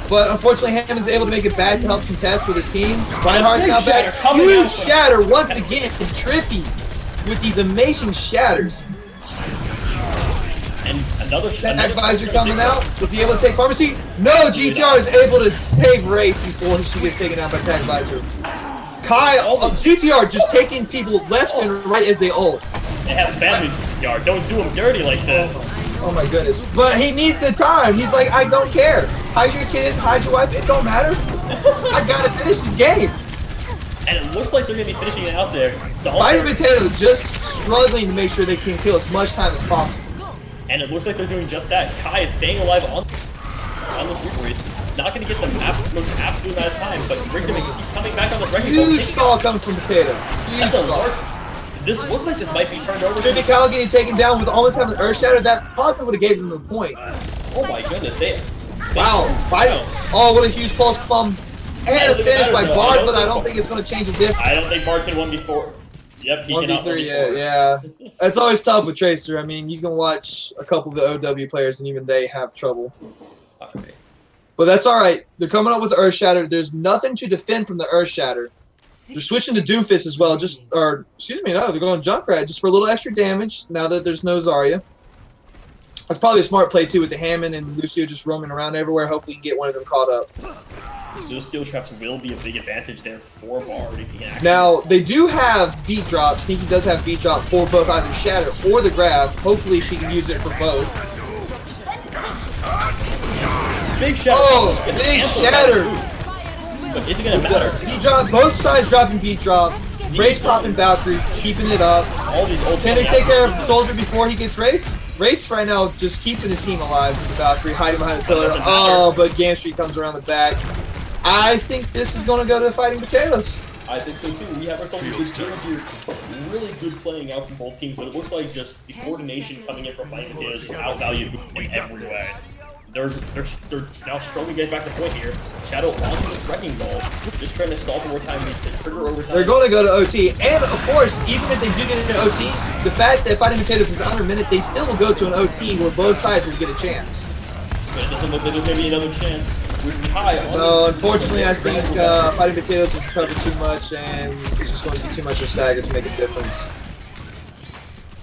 But unfortunately, Hammond's able to make it back to help contest with his team. Reinhardt's now back. Huge shatter once again. And Trippy with these amazing shatters. And another visor coming out. Was he able to take pharmacy? No, GTR is able to save Race before she gets taken out by Tag Visor. Kai, GTR just taking people left and right as they ult. They have family, GTR. Don't do them dirty like this. Oh my goodness. But he needs the time. He's like, I don't care. Hide your kid, hide your wife, it don't matter. I gotta finish this game. And it looks like they're gonna be finishing it out there. Fighting Potato just struggling to make sure they can kill as much time as possible. And it looks like they're doing just that. Kai is staying alive on the Reaper. Not going to get the most absolute amount of time, but Rickman keeps coming back on the wrecking ball. Huge stall coming from Potato. Huge stall. This looks like this might be turned over. Trippy Cal getting taken down with almost having Earth Shatter. That probably would have gave them the point. Oh my goodness. Wow. Fighting. Oh, what a huge pulse bomb. And a finish by Bard, but I don't think it's going to change the difference. I don't think Bard can 1v4. Yep, he 1v3, yeah. It's always tough with Tracer. I mean, you can watch a couple of the OW players, and even they have trouble. Okay. But that's all right. They're coming up with Earth Shatter. There's nothing to defend from the Earth Shatter. They're switching to Doomfist as well. They're going Junkrat just for a little extra damage now that there's no Zarya. That's probably a smart play, too, with the Hammond and Lucio just roaming around everywhere. Hopefully you can get one of them caught up. Those steel traps will be a big advantage there for Bard if he can actually... Now, they do have beat drop. Sneaky does have beat drop for both either Shatter or the Grab. Hopefully she can use it for both. Big Shatter! Oh, big Shatter! But is it going to matter? Beat drop, both sides dropping beat drop. Race popping Valkyrie, keeping it up. Can they take care of the Soldier before he gets Race? Race right now just keeping his team alive with the Valkyrie, hiding behind the pillar. Oh, but Gamstreet comes around the back. I think this is going to go to the Fighting Potatoes. I think so too. We have ourselves a good series here. Really good playing out from both teams, but it looks like just the coordination coming in from Fighting Potatoes is outvalued in every way. They're now struggling to get back to point here. Shadow onto this wrecking ball, just trying to stall for more time to trigger overtime. They're going to go to OT, and of course, even if they do get into OT, the fact that Fighting Potatoes is under a minute, they still will go to an OT where both sides will get a chance. But it doesn't look like there's going to be another chance. No, unfortunately, I think Fighting Potatoes have covered too much, and it's just going to be too much of a stagger to make a difference.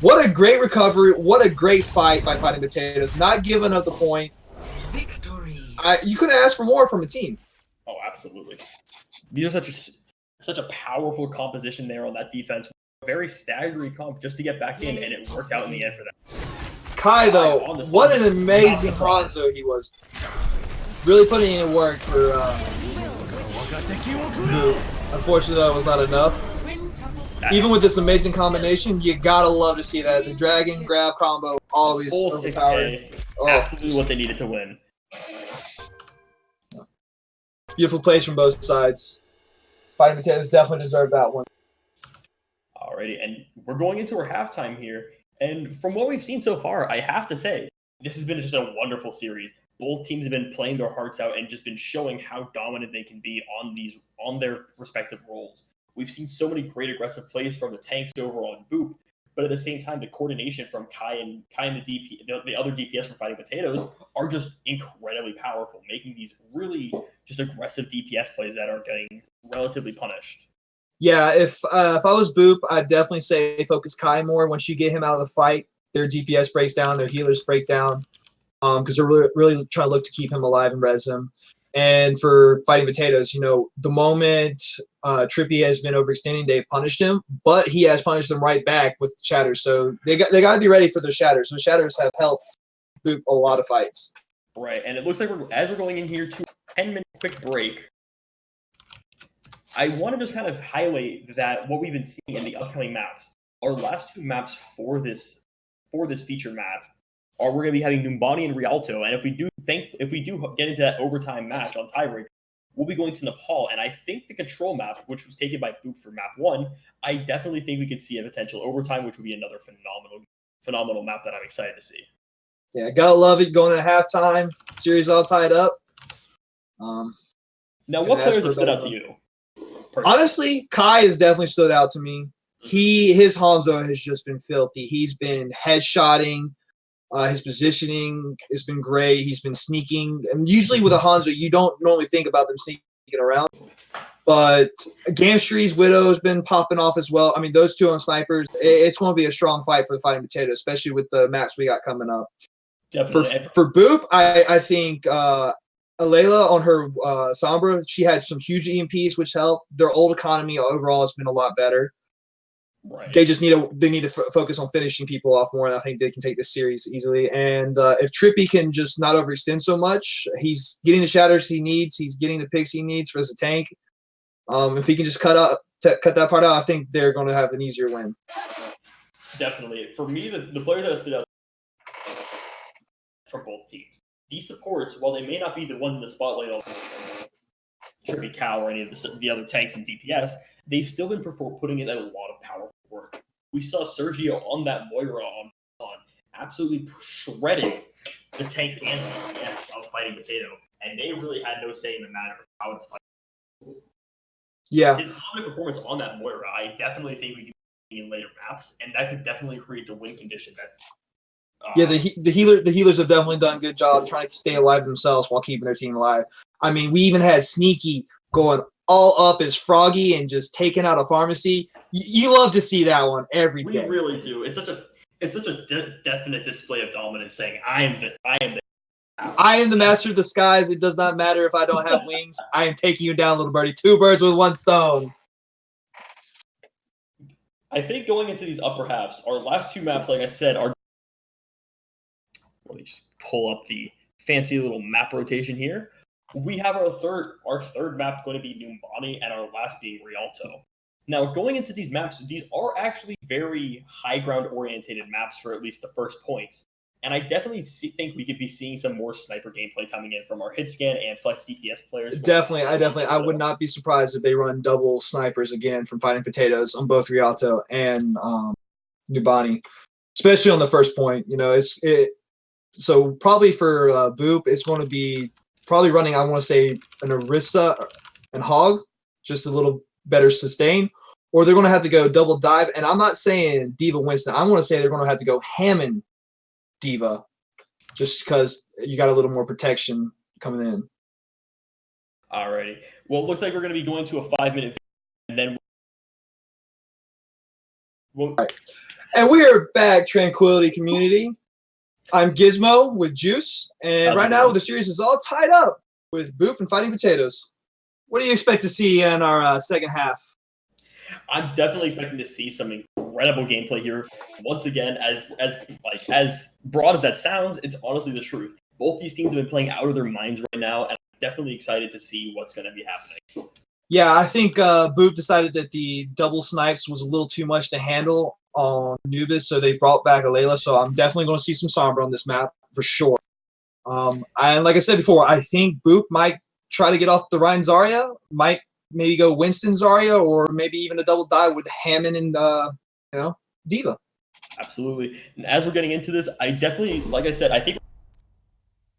What a great recovery! What a great fight by Fighting Potatoes! Not giving up the point. Victory. You couldn't ask for more from a team. Oh, absolutely. These are such a powerful composition there on that defense. Very staggering comp just to get back in, and it worked out in the end for them. Kai, though, on this what one. an amazing Not surprised. Hanzo he was. Really putting in work for Boop. Unfortunately, that was not enough. Even with this amazing combination, you gotta love to see that. The dragon grab combo always Full overpowered. 6K, Oh, absolutely what they needed to win. beautiful plays from both sides. Fighting Potatoes definitely deserved that one. Alrighty, and we're going into our halftime here. And from what we've seen so far, I have to say, this has been just a wonderful series. Both teams have been playing their hearts out and just been showing how dominant they can be on their respective roles. We've seen so many great aggressive plays from the tanks over on Boop, but at the same time, the coordination from Kai and the other DPS from Fighting Potatoes are just incredibly powerful, making these really just aggressive DPS plays that are getting relatively punished. Yeah, if I was Boop, I'd definitely say focus Kai more. Once you get him out of the fight, their DPS breaks down, their healers break down, because they're really trying to look to keep him alive and res him. And for Fighting Potatoes, the moment Trippy has been overextending, they've punished him, but he has punished them right back with shatters. So they got to be ready for the shatters. Those shatters have helped Boop a lot of fights. Right, and it looks like as we're going in here to a 10-minute quick break, I want to just kind of highlight that what we've been seeing in the upcoming maps. Our last two maps for this feature map are we're going to be having Numbani and Rialto, and if we do get into that overtime match on tiebreak, we'll be going to Nepal. And I think the control map, which was taken by Boop for map 1, I definitely think we could see a potential overtime, which would be another phenomenal map that I'm excited to see. Yeah, gotta love it. Going to halftime, series all tied up. Now, what players have stood out to you? Honestly, Kai has definitely stood out to me. His Hanzo has just been filthy. He's been headshotting. His positioning has been great. He's been sneaking. And usually with a Hanzo, you don't normally think about them sneaking around. But Gamstree's Widow has been popping off as well. I mean, those two on snipers, it's going to be a strong fight for the Fighting Potato, especially with the maps we got coming up. Definitely. For Boop, I think Alayla on her Sombra, she had some huge EMPs, which helped. Their old economy overall has been a lot better. Right. They just need to focus on finishing people off more, and I think they can take this series easily. And if Trippy can just not overextend so much, he's getting the shatters he needs. He's getting the picks he needs for as a tank. If he can just cut that part out, I think they're going to have an easier win. Definitely. For me, the players that stood out from both teams. These supports, while they may not be the ones in the spotlight on Trippy Cow or any of the other tanks and DPS, they've still been putting in a lot of powerful work. We saw Sergio on that Moira on absolutely shredding the tanks and DPS of Fighting Potato, and they really had no say in the matter of how to fight. Yeah. His dominant performance on that Moira, I definitely think we can see in later maps, and that could definitely create the win condition that. The healers have definitely done a good job trying to stay alive themselves while keeping their team alive. I mean, we even had Sneaky going all up as Froggy and just taking out a pharmacy. You love to see that one every day. We really do. It's such a definite display of dominance, saying I am the master of the skies. It does not matter if I don't have wings. I am taking you down, little birdie. 2 birds with 1 stone. I think going into these upper halves, our last two maps, like I said, are. Let me just pull up the fancy little map rotation here. We have our third map going to be Numbani, and our last being Rialto. Now, going into these maps, these are actually very high ground orientated maps for at least the first points. And I definitely think we could be seeing some more sniper gameplay coming in from our hit scan and flex DPS players. I would not be surprised if they run double snipers again from Fighting Potatoes on both Rialto and Numbani, especially on the first point. So probably for Boop, it's going to be probably running, I want to say, an Orisa and Hog, just a little better sustain. Or they're going to have to go double dive. And I'm not saying Diva Winston. I'm going to say they're going to have to go Hammond Diva, just because you got a little more protection coming in. Alrighty. Well, it looks like we're going to be going to a 5-minute and then And we are back, Tranquility Community. I'm Gizmo with Juice, and right now the series is all tied up with Boop and Fighting Potatoes. What do you expect to see in our second half? I'm definitely expecting to see some incredible gameplay here. Once again, as broad as that sounds, it's honestly the truth. Both these teams have been playing out of their minds right now, and I'm definitely excited to see what's going to be happening. Yeah, I think Boop decided that the double snipes was a little too much to handle on Nubis, so they brought back Alayla. So I'm definitely going to see some Sombra on this map for sure. And like I said before, I think Boop might try to get off the Ryan Zarya, might maybe go Winston Zarya, or maybe even a double dive with Hammond and D.Va. Absolutely. And as we're getting into this, I definitely, like I said, I think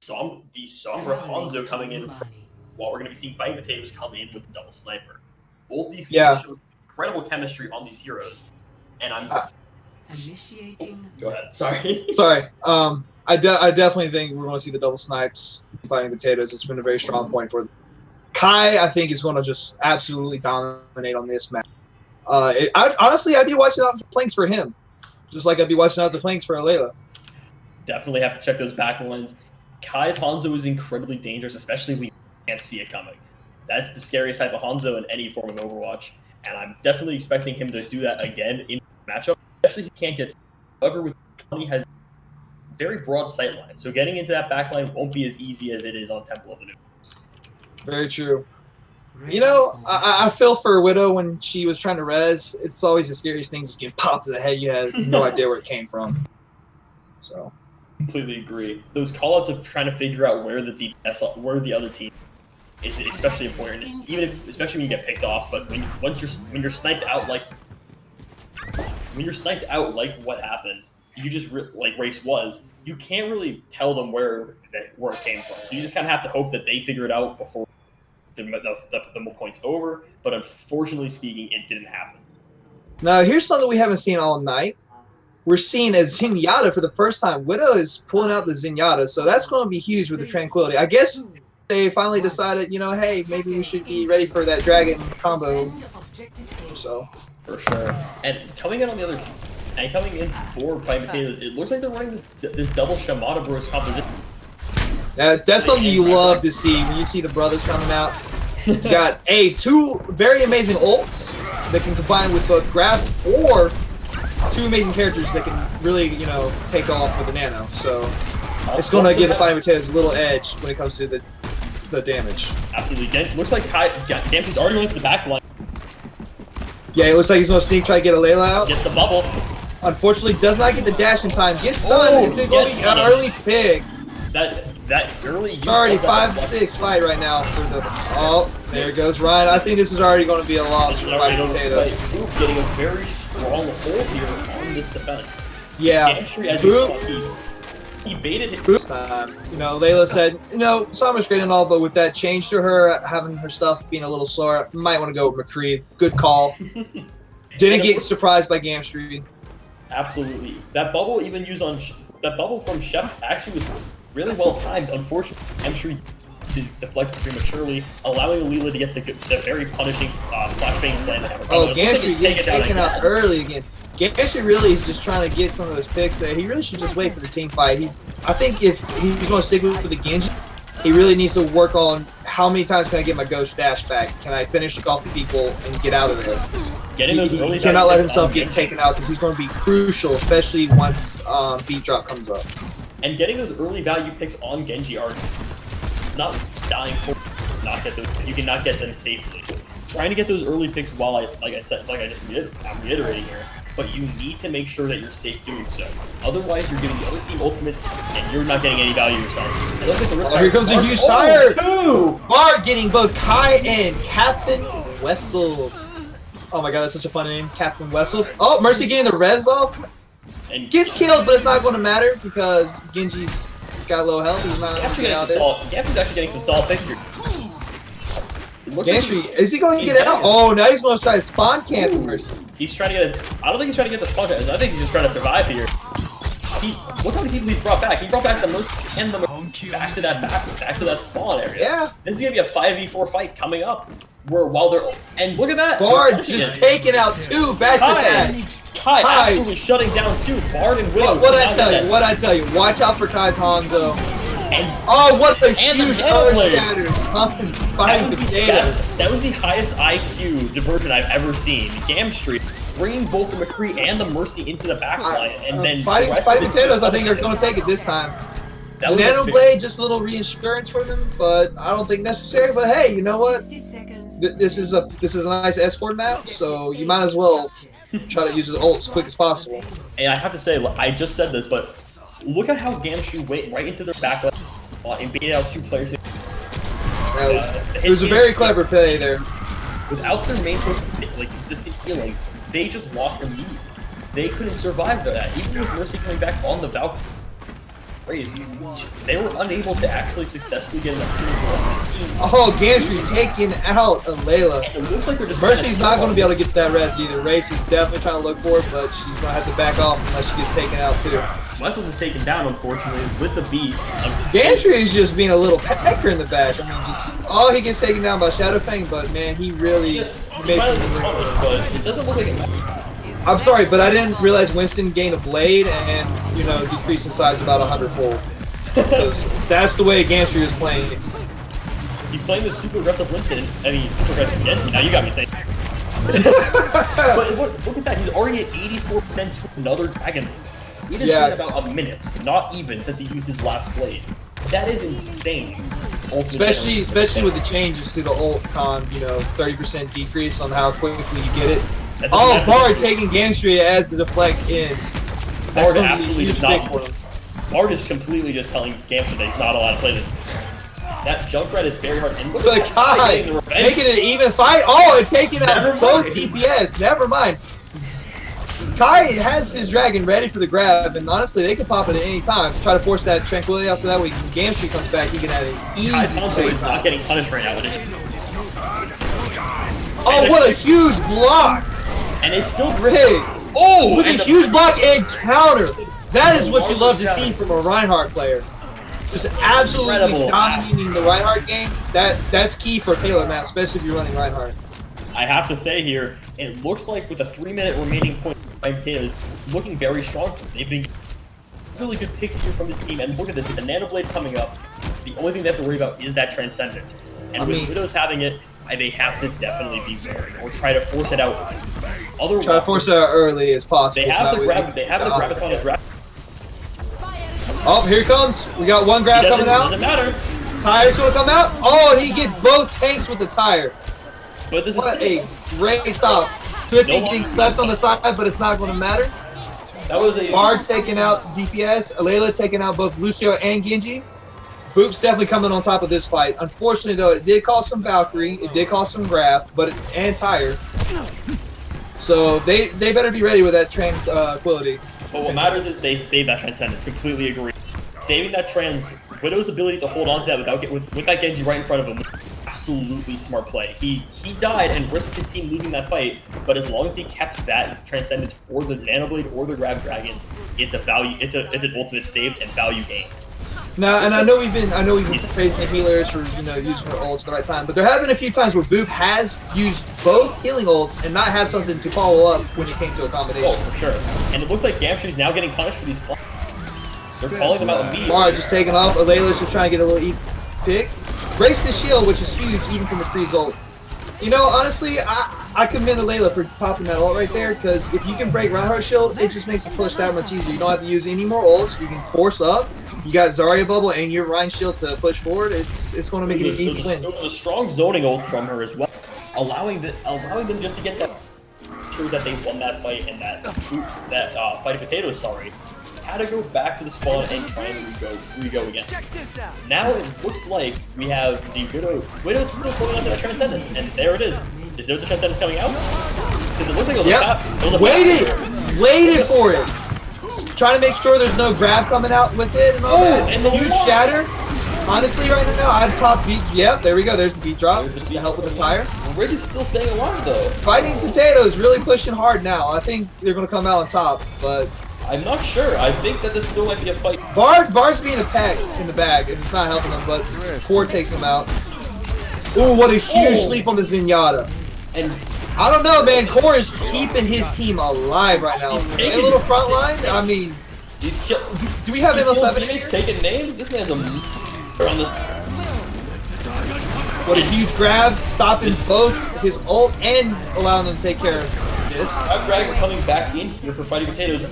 the Sombra Hanzo coming in from while we're going to be seeing Fighting Potatoes come in with the double sniper. Both these teams show incredible chemistry on these heroes. And I'm initiating. Go ahead. Sorry. Sorry. I definitely think we're going to see the double snipes Fighting Potatoes. It's been a very strong point for them. Kai, I think, is going to just absolutely dominate on this map. Honestly, I'd be watching out the flanks for him, just like I'd be watching out the flanks for Alayla. Definitely have to check those back lines. Kai's Hanzo is incredibly dangerous, especially when you can't see it coming. That's the scariest type of Hanzo in any form of Overwatch, and I'm definitely expecting him to do that again in the matchup, especially if he can't get. However, with he has very broad sight line, so getting into that back line won't be as easy as it is on Temple of the New. Very true. You know, I feel for Widow when she was trying to res. It's always the scariest thing, just getting popped to the head. You had no idea where it came from. So. Completely agree. Those callouts of trying to figure out where the DPS, where the other team is especially important. Especially when you get picked off. But when you're sniped out like what happened, you just like Race was. You can't really tell them where it came from. So you just kind of have to hope that they figure it out before the point's over. But unfortunately speaking, it didn't happen. Now here's something we haven't seen all night. We're seeing a Zenyatta for the first time. Widow is pulling out the Zenyatta, so that's going to be huge with the Tranquility. I guess they finally decided, hey, maybe we should be ready for that Dragon combo. So for sure. And coming in on the other team, and coming in for Fighting Potatoes, it looks like they're running this double Shamada Bros composition. That's something you love to see when you see the brothers coming out. You got two very amazing ults that can combine with both grab or two amazing characters that can really, take off with the nano. So it's going to give the Fighting Potatoes a little edge when it comes to the damage. Absolutely. Looks like Gamshi's already going to the back line. Yeah, it looks like he's going to sneak, try to get a Layla out. Gets the bubble. Unfortunately, does not get the dash in time. Gets stunned. It's going to be an early pick. That early. It's already 5-6 fight right now for the. Oh, there goes Ryan. I think this is already going to be a loss for Fighting Potatoes. Getting a very strong hold here on this defense. Yeah. He baited it. Layla said, Sombra's great and all, but with that change to her, having her stuff being a little slower, might want to go with McCree. Good call. Didn't get surprised by Gamstreet. Absolutely. That bubble even used on that bubble from Chef actually was really well timed. Unfortunately, Gamstreet is deflected prematurely, allowing Leela to get the very punishing flashbang land. Oh, Gamstreet getting taken out early again. Gamstreet really is just trying to get some of those picks there. He really should just wait for the team fight. I think if he's going to stick with the Genji, he really needs to work on how many times can I get my Ghost Dash back? Can I finish off the people and get out of there? He cannot let himself get taken out because he's going to be crucial, especially once beat drop comes up. And getting those early value picks on Genji are not dying for. You cannot get them safely. Trying to get those early picks while I'm reiterating here. But you need to make sure that you're safe doing so. Otherwise, you're getting the other team ultimates, and you're not getting any value yourself. Here comes a huge tire! Bard getting both Kai and Captain Wessels. Oh my god, that's such a fun name, Captain Wessels. Oh, Mercy getting the res off. And gets killed, but it's not going to matter because Genji's got low health. He's not going to get out there. Gamshi's actually getting some solid picks here. Gamshi, is he going to get out? Oh, now he's going to try to spawn camp Mercy. He's trying to get I don't think he's trying to get the spawn camp. I think he's just trying to survive here. Look how many people he's brought back. He brought back the Mercy and the back to that spawn area. Yeah. This is going to be a 5v4 fight coming up. And look at that. Bard just taking out two back-to-back. Kai absolutely shutting down two. Bard and Widow. What I tell you? Watch out for Kai's Hanzo. Oh, what a And the huge Nano earth Blade. shatter! Pumping fighting potatoes. That was the highest IQ diversion I've ever seen. Gamstreet bringing both the McCree and the Mercy into the back line, and then Fighting the rest of potatoes, I it- think, are going to take it this time. That The was a Nano big- Blade, just a little reinsurance for them, but I don't think necessary. But hey, you know what? 60 seconds. This is a nice escort map, so you might as well try to use the ult as quick as possible. And I have to say, I just said this, but look at how Gamstreet went right into their back line and baited out 2 players. It was a very clever play there. Without their main source of like consistent healing, they just lost immediately. They couldn't survive that. Even with Mercy coming back on the Valkyrie, they were unable to actually successfully get enough kills for the rest of the team. Oh, Gantry taking out Layla. And it looks like they're just Mercy's not going to be able to get that res either. Race is definitely trying to look for it, but she's going to have to back off unless she gets taken out too. Muscles is taken down, unfortunately, with the beat. Gantry is just being a little pecker in the back. I mean, just he gets taken down by Shadowfang, but man, he really makes it. But it doesn't look like it matters. I'm sorry, but I didn't realize Winston gained a blade and decreased in size about 100-fold. Because that's the way Gantry is playing. He's playing the super aggressive Winston. I mean, super aggressive Genji. Now you got me saying. But look at that. He's already at 84% to another dragon. It has been about a minute, not even, since he used his last blade. That is insane. Especially with the changes to the ult con, 30% decrease on how quickly you get it. Oh, Bard taking Gantry as the deflect ends. That's Bard going to be a absolutely huge does pick not. for him. Bard is completely just telling Gantry that he's not allowed to play this. That Junkrat is very hard. And look But at Kai making it an even fight. Oh, and taking out Never both mind. DPS. Never mind. Kai has his dragon ready for the grab, and honestly, they can pop it at any time. Try to force that Tranquility out so that way when Gantry comes back, he can have an Kai's easy also play is not time. getting punished right now with it. Oh, what a huge block! And it's still Hey, Oh! with a and the- huge block and counter. That is what you love to see from a Reinhardt player. Just absolutely Incredible. dominating the Reinhardt game. That's key for Taylor map, especially if you're running Reinhardt. I have to say here, it looks like with a 3-minute remaining point, Taylor is looking very strong. They've been really good picks here from this team, and look at this, with the Nano Blade coming up, the only thing they have to worry about is that Transcendence. And with Widows having it, they have to definitely be wary, or try to force it out. Otherwise, Try to force it out early as possible. they have so to that grab. way They have to grab it on the draft. Oh, here it comes. We got one grab coming out. Doesn't matter. Tire's gonna come out. Oh, and he gets both tanks with the tire. But this What is a great stop. Thrifty getting slept on the side, but it's not gonna matter. that was a Bard taking out DPS. Layla taking out both Lucio and Genji. Boop's definitely coming on top of this fight. Unfortunately, though, it did cost some Valkyrie. It did cost some Graph, and Tire. So they better be ready with that tranquility. But what matters is they save that Transcendence. Completely agree. Saving that Widow's ability to hold on to that with that Genji right in front of him, absolutely smart play. He died and risked his team losing that fight, but as long as he kept that Transcendence for the Nanoblade or the Grab Dragons, it's a value. It's an ultimate saved and value gain. Now, and I know we've been praising the healers for using their ults at the right time, but there have been a few times where Boop has used both healing ults and not have something to follow up when it came to a combination. Oh, for sure. And it looks like Gamstreet's now getting punished for these flaws. They're calling them out immediately. Bard just taking off. Alayla's just trying to get a little easy pick. Breaks the shield, which is huge even from the freeze ult. Honestly, I commend Layla for popping that ult right there, because if you can break Reinhardt's shield, it just makes the push that much easier. You don't have to use any more ults. You can force up. You got Zarya bubble and your Rein shield to push forward. It's going to make it an easy win. There was a strong zoning ult from her as well, allowing them just to get that. Sure that they won that fight and that fight of potatoes. Sorry, had to go back to the spawn and try and re-go again. Now it looks like we have the Widow's still holding on to the Transcendence, and there it is. Is there the Transcendence coming out? Because it looks like it was a Waited for it. Trying to make sure there's no grab coming out with it and all that. And the huge shatter. Honestly, right now, I'd pop beat. Yep, there we go. There's the beat drop just to help with the tire. Ridge is still staying alive though. Fighting potatoes really pushing hard now. I think they're going to come out on top, but I'm not sure. I think that this still might be a fight. Bard's being a pack in the bag, and it's not helping them, but Core takes him out. Ooh, what a huge sleep on the Zenyatta. And I don't know, man. Core is keeping his team alive right now. A little front line, I mean, he's do we have ML7 in teammates here? taking names? This man's a On this. What a huge grab, stopping both his ult and allowing them to take care of this. Dragon coming back in here for Fighting Potatoes.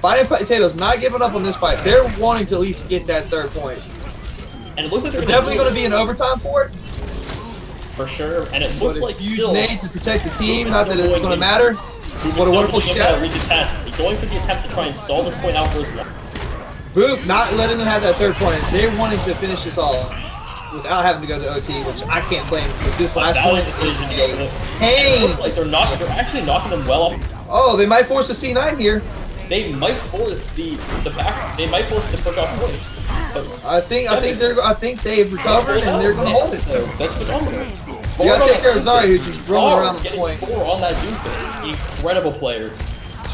Fighting Potatoes not giving up on this fight. They're wanting to at least get that third point. And it looks like they're definitely going to be in overtime for it. For sure. And it looks like huge nade to protect the team. Not that it's going to matter. What a wonderful shot. He's going for the attempt to try and stall this point out for his one. Boop, not letting them have that third point. They're wanting to finish this all without having to go to OT, which I can't blame because this last point is a pain. Like they're actually knocking them well off. Oh, they might force a C9 here. They might force the back. They might force the push off point. But I think they've recovered and they're gonna hold it though. That's phenomenal. You gotta take care of Zari, who's just roaming around the point. 4 on that Doomfist. Incredible player.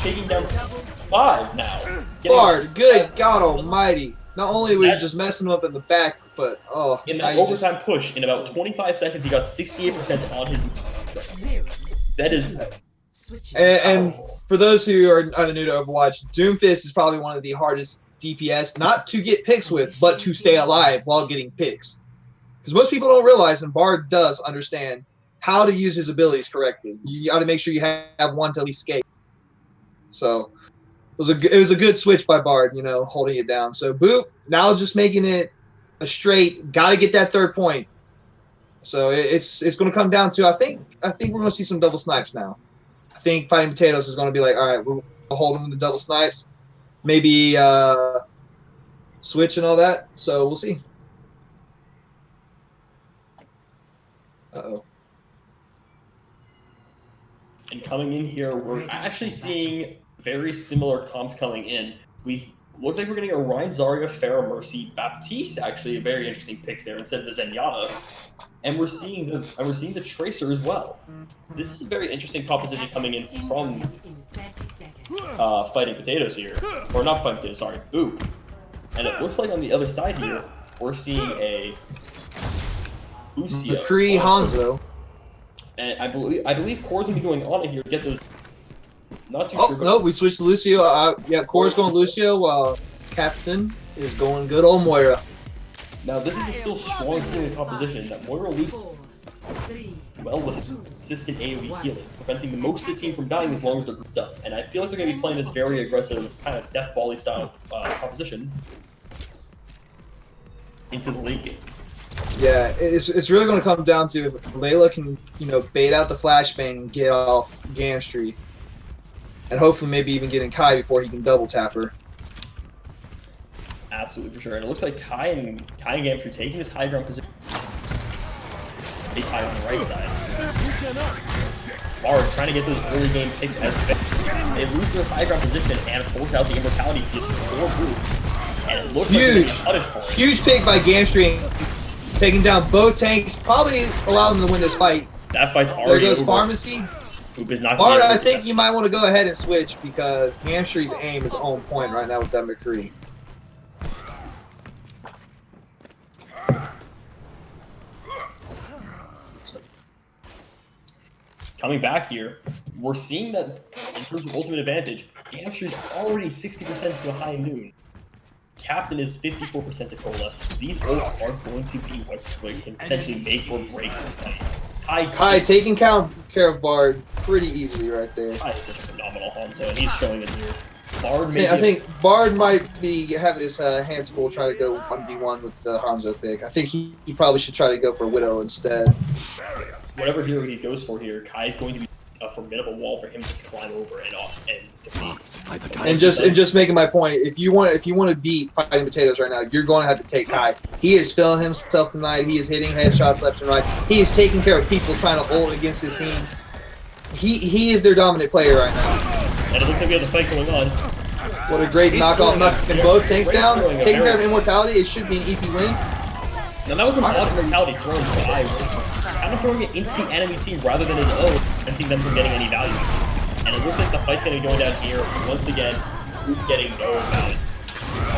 Taking down 5 now. Bard, good God Almighty! Not only were you just messing him up in the back, but oh. In that overtime push, in about 25 seconds, he got 68% on his. That is. And for those who are new to Overwatch, Doomfist is probably one of the hardest DPS, not to get picks with, but to stay alive while getting picks. Because most people don't realize, and Bard does understand, how to use his abilities correctly. You got to make sure you have one to at least escape. So it was a good switch by Bard, you know, holding it down. So Boop, now just making it a straight, got to get that third point. So it's going to come down to, I think we're going to see some double snipes now. I think Fighting Potatoes is going to be like, all right, we'll hold them with the double snipes. Maybe switch and all that. So we'll see. Uh-oh. And coming in here, we're actually seeing very similar comps coming in. We look like we're getting a Ryan, Zarya, Pharah, Mercy, Baptiste, actually a very interesting pick there instead of the Zenyatta. And we're seeing the Tracer as well. This is a very interesting composition coming in from Fighting Potatoes here. Or not Fighting Potatoes, sorry, Boop. And it looks like on the other side here, we're seeing a Lucio. McCree Hanzo. And I believe Core's gonna be going on it here to get those. Not too sure. Oh no, we switched to Lucio. Yeah, Core's going Lucio while Captain is going good old Moira. Now this is a still strong healing composition that Moira loses well with consistent AoE healing, preventing most of the team from dying as long as they're grouped up. And I feel like they're going to be playing this very aggressive, kind of Death Volley style composition into the late game. Yeah, it's really going to come down to if Layla can, you know, bait out the flashbang and get off Gamstry. And hopefully maybe even get in Kai before he can double tap her. Absolutely, for sure. And it looks like Kai and Gamstry taking this high ground position. They Kai on the right side. Bard trying to get those early game picks as they lose their high ground position and force out the immortality field for Group. And it looks huge pick by Gamstry, taking down both tanks, probably allow them to win this fight. That fight's already There goes over. Pharmacy. Bard, I think you might want to go ahead and switch because Gamstry's aim is on point right now with that McCree. Coming back here, we're seeing that in terms of ultimate advantage, Gamstry's already 60% to a high noon. Captain is 54% to coalesce. These ults are going to be what can potentially make or break this fight. Kai taking care of Bard pretty easily right there. Kai is such a phenomenal Hanzo, and he's showing it here. I think Bard might be having his hands full trying to go 1v1 with the Hanzo pick. I think he probably should try to go for Widow instead. Whatever hero he goes for here, Kai is going to be a formidable wall for him to climb over and off and defeat. And just making my point, if you want to beat Fighting Potatoes right now, you're going to have to take Kai. He is filling himself tonight. He is hitting headshots left and right. He is taking care of people trying to ult against his team. He is their dominant player right now. And it looks like we have a fight going on. What a great knockoff! Knocking both tanks down, taking care of immortality. It should be an easy win. Now that was an odd immortality thrown by kind of throwing it into the enemy team rather than his own, preventing them from getting any value. And it looks like the fight's going to be going down here once again, getting no value.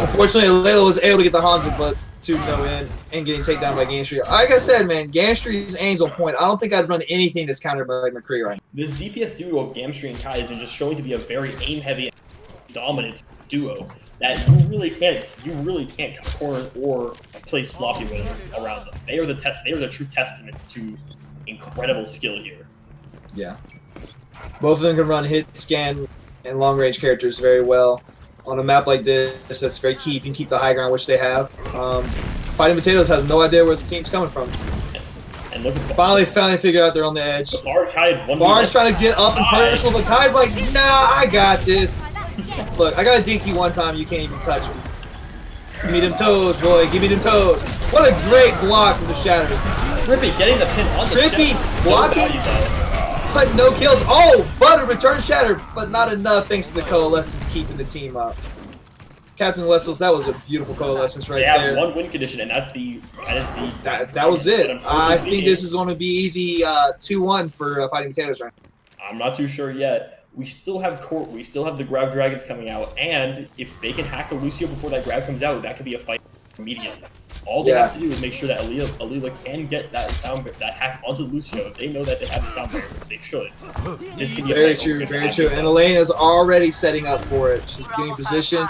Unfortunately, Layla was able to get the Hanzo, but to no in and getting taken down by Gamstry. Like I said, man, Gamstry's aim's on point. I don't think I'd run anything that's countered by McCree right now. This DPS duo of Gamstry and Kai has been just showing to be a very aim-heavy, dominant duo that you really can't cut corners or play sloppy with around them. They are the true testament to incredible skill here. Yeah. Both of them can run hit, scan, and long-range characters very well. On a map like this, that's very key if you can keep the high ground, which they have. Fighting Potatoes have no idea where the team's coming from. And look at Finally figured out they're on the edge. Bard's trying to get up and personal, but Kai's like, nah, I got this. Look, I got a dinky one time, you can't even touch me. Give me them toes, boy, give me them toes. What a great block from the Shatter. Trippy getting the pin on the Trippy blocking, but no kills. Oh, but a return Shatter, but not enough thanks to the Coalescence keeping the team up. Captain Wessels, that was a beautiful Coalescence right there. They have one win condition, and that was it. I think this is going to be easy 2-1 for Fighting Potatoes right now. I'm not too sure yet. We still have the Grab Dragons coming out, and if they can hack the Lucio before that grab comes out, that could be a fight immediately. All they have to do is make sure that Alila can get that hack onto Lucio. If they know that they have the sound barrier, they should. This can be very true, very true. And Elaine is already setting up for it. She's getting position.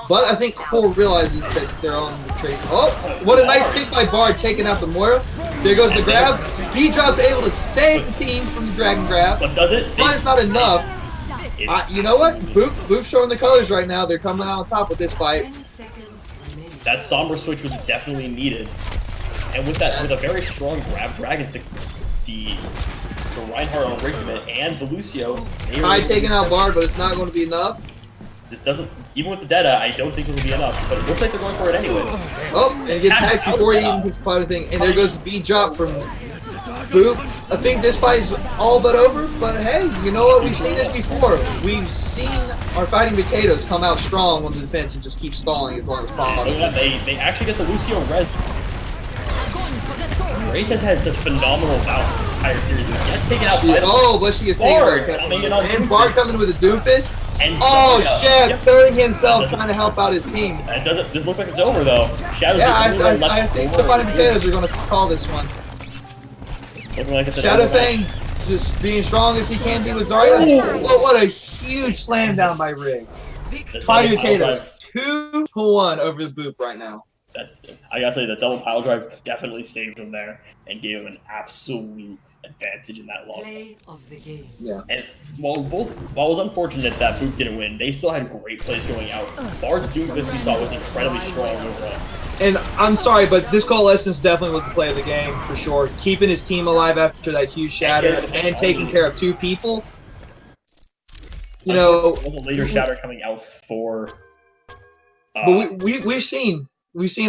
But I think Core realizes that they're on the trace. Oh, what a nice pick by Bard taking out the Moira. There goes the grab. B-Drop's able to save the team from the Dragon Grab. But does it? But it's not enough. You know what? Boop's showing the colors right now. They're coming out on top with this fight. That Sombra switch was definitely needed. And with a very strong Grab Dragons, the Reinhardt on Rigment and the Lucio. Kai taking out Bard, but it's not going to be enough. This doesn't, even with the Deda, I don't think it'll be enough, but it looks like they're going for it anyway. Oh, and it gets hacked before he even gets part of the thing. And there goes the B-Drop from Boop. I think this fight is all but over, but hey, you know what? We've seen this before. We've seen our Fighting Potatoes come out strong on the defense and just keep stalling as long as possible. Yeah, they actually get the Lucio res. Grace has had such phenomenal balance this entire series. Gets taken out but she gets taken out. And Bard coming with a Doomfist. And Shad killing himself trying to help out his team. This looks like it's over though. I think the Fighting Potatoes are going to call this one. Like Shadow Fang just being strong as he can be with Zarya. Oh, what a huge slam down by Rig. Fighting Potatoes 2-1 over the Boop right now. I gotta say, the double pile drive definitely saved him there and gave him an absolute advantage in that long. Play of the game. Yeah. And while it was unfortunate that Boop didn't win, they still had great plays going out. Bard's Doomfist we saw was incredibly strong overall. And I'm sorry, but this Coalescence definitely was the play of the game for sure. Keeping his team alive after that huge shatter and taking care of two people. You know, a later shatter coming out for. But we've seen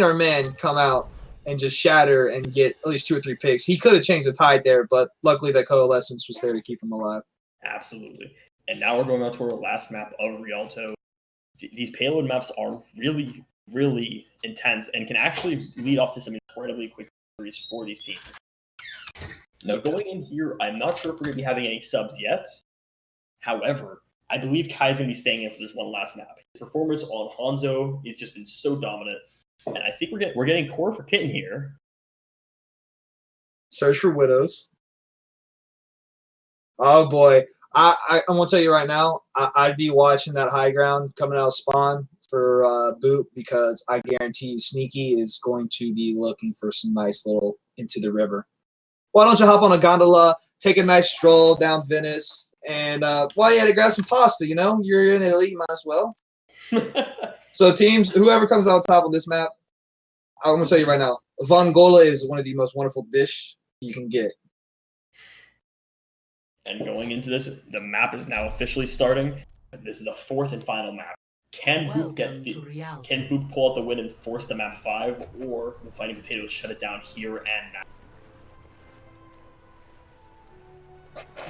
our man come out and just shatter and get at least 2 or 3 picks. He could have changed the tide there, but luckily that Coalescence was there to keep him alive. Absolutely. And now we're going on to our last map of Rialto. These payload maps are really, really intense and can actually lead off to some incredibly quick victories for these teams. Now, going in here, I'm not sure if we're going to be having any subs yet. However, I believe Kai's going to be staying in for this one last map. His performance on Hanzo has just been so dominant. And I think we're getting core for Kitten here. Search for Widows. Oh boy. I'm going to tell you right now, I'd be watching that high ground coming out of spawn for Boot because I guarantee Sneaky is going to be looking for some nice little into the river. Why don't you hop on a gondola, take a nice stroll down Venice, and to grab some pasta, you know? You're in Italy, you might as well. So teams, whoever comes out top of this map, I'm going to tell you right now, Vongola is one of the most wonderful dish you can get. And going into this, the map is now officially starting. This is the 4th and final map. Can Boop pull out the win and force the map 5, or the Fighting Potatoes shut it down here and now?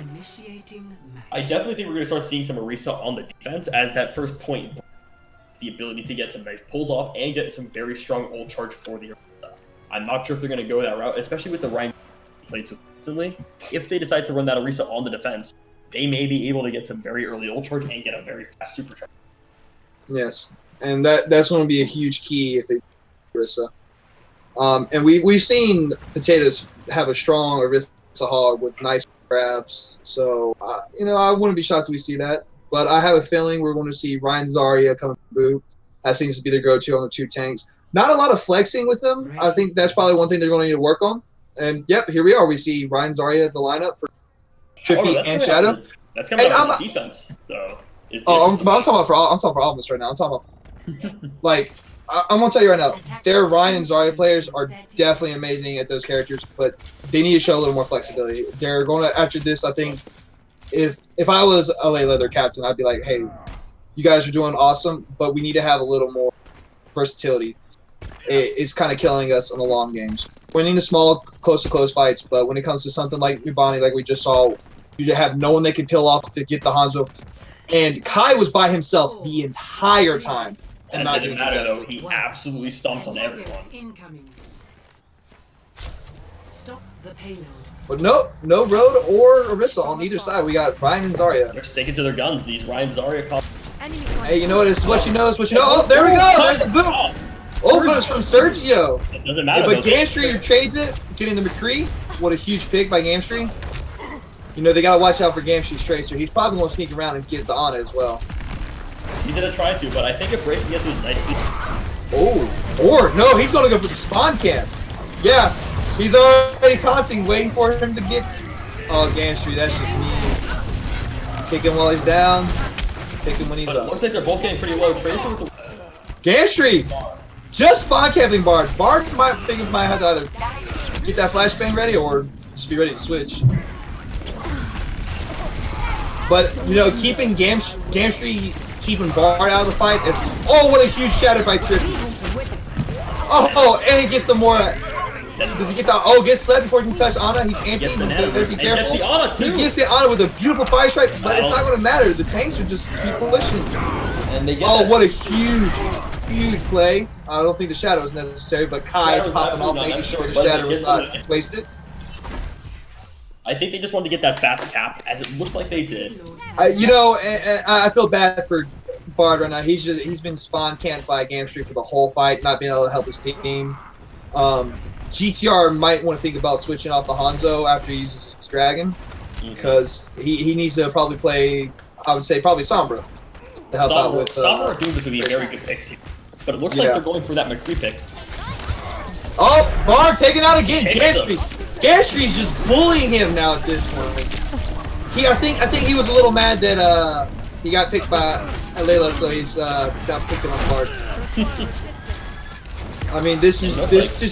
Initiating match. I definitely think we're going to start seeing some Orisa on the defense as that first point, the ability to get some nice pulls off and get some very strong ult charge for the Orisa. I'm not sure if they're going to go that route, especially with the Ryan played so consistently. If they decide to run that Orisa on the defense, they may be able to get some very early ult charge and get a very fast supercharge. Yes, and that's going to be a huge key if they Orisa. And we've seen Potatoes have a strong Orisa hog with nice grabs. So, I wouldn't be shocked if we see that. But I have a feeling we're going to see Ryan Zarya coming from boot. That seems to be the go-to on the 2 tanks. Not a lot of flexing with them. I think that's probably one thing they're going to need to work on. And, yep, here we are. We see Ryan Zarya at the lineup for Trippy and Shadow. That's coming out for defense, though. I'm talking for offense right now. I'm talking about like I'm gonna tell you right now, their Ryan and Zarya players are definitely amazing at those characters, but they need to show a little more flexibility. They're going to after this. I think if I was LA Leather captain, I'd be like, hey, you guys are doing awesome, but we need to have a little more versatility. It's kind of killing us in the long games. Winning the small close to close fights, but when it comes to something like Nubani, like we just saw, you have no one they can peel off to get the Hanzo. And Kai was by himself the entire time. And that didn't matter, though. He absolutely stomped on everyone. Incoming. Stop the payload. But no Road or Orisa on either side. We got Ryan and Zarya. They're sticking to their guns. These Ryan Zarya. Hey, you know what? It's what you know. It's what you know. Oh, there we go. There's the boom. Oh, but it's from Sergio. It doesn't matter. But Gamstreet trades it, getting the McCree. What a huge pick by Gamstreet. You know, they got to watch out for Gamstreet's Tracer. He's probably going to sneak around and get the Ana as well. He's going to try to, but I think if Brayson gets his nice... Oh, or no, he's going to go for the spawn camp. Yeah, he's already taunting, waiting for him to get... Oh, Gamstreet, that's just mean. Kick him while he's down. Kick him when he's up. Looks like they're both getting pretty low. Tracer with the... Gamstreet! Just spawn camping Bard. Bard might have to either get that flashbang ready or just be ready to switch. But, you know, keeping Gamstreet, keeping Bard out of the fight is... Oh, what a huge shatter by Trippy. Oh, and he gets the more... Does he get the... Oh, gets sled before he can touch Ana. He's anti. Better be careful. He gets the Ana with a beautiful fire strike, but it's not going to matter. The tanks are just keep pushing. And they get what a huge play. I don't think the shadow is necessary, but Kai is popping off, making sure the shadow is not wasted. I think they just wanted to get that fast cap, as it looked like they did. You know, and I feel bad for Bard right now. He's been spawn camped by Gamstreet for the whole fight, not being able to help his team. GTR might want to think about switching off the Hanzo after he uses his Dragon, because he needs to probably play, I would say, probably Sombra to help out with... Sombra or Doom would be a very good picks here. But it looks like they're going for that McCree pick. Oh, Bard taken out again. Gamstreet's just bullying him now at this point. I think he was a little mad that he got picked by Layla, so he's got picking on Bard. I mean, this is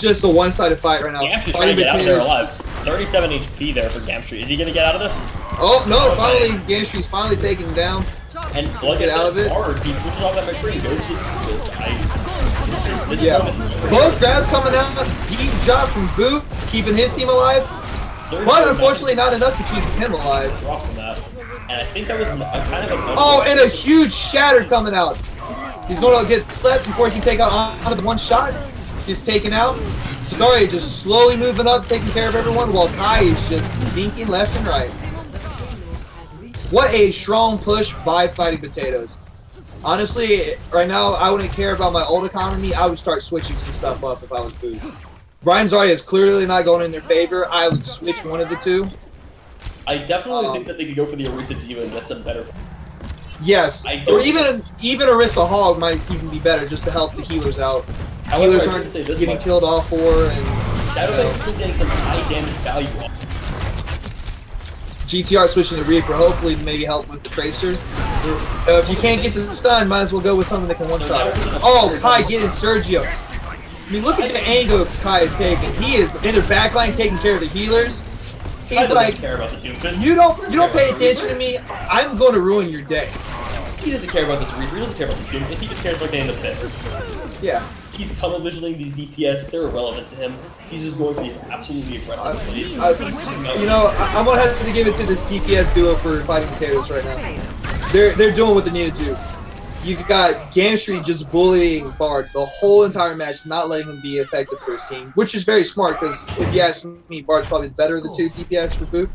just a one-sided fight right now. Gamstreet's trying to get out of there alive. 37 HP there for Gamstreet. Is he gonna get out of this? Oh no! Finally, Gamstreet's finally taken him down. And look at out of it. Hard. He switches off that McCree. Both grabs coming out. Huge job from Boot, keeping his team alive. But unfortunately, not enough to keep him alive. And I think that was kind of a... Oh, and a huge shatter coming out. He's going to get slept before he can take out onto the one shot. He's taken out. Sorry, just slowly moving up, taking care of everyone, while Kai is just dinking left and right. What a strong push by Fighting Potatoes. Honestly, right now, I wouldn't care about my old economy. I would start switching some stuff up if I was Boot. Ryan Zarya is clearly not going in their favor. I would switch one of the two. I definitely think that they could go for the Orisa Diva and get some better. Yes, or even Orisa Hog might even be better just to help the healers out. However, healers aren't getting killed off for, and Shadow is still getting some high damage value off. GTR switching to Reaper, hopefully maybe help with the Tracer. If you can't get the stun, might as well go with something that can one-shot. Oh, Kai getting Sergio. I mean, look at the angle Kai is taking. He is in their backline taking care of the healers. He's like, you don't pay attention to me. I'm going to ruin your day. He doesn't care about this Reaper. He doesn't care about this Doom. He just cares about getting the pick. Yeah. He's tunnel visioning these DPS. They're irrelevant to him. He's just going for these absolutely aggressive plays. You know, I'm going to have to give it to this DPS duo for Fighting Potatoes right now. They're doing what they need to do. You've got Gamstreet just bullying Bard the whole entire match, not letting him be effective for his team, which is very smart because if you ask me, Bard's probably the better of the two DPS for Boot.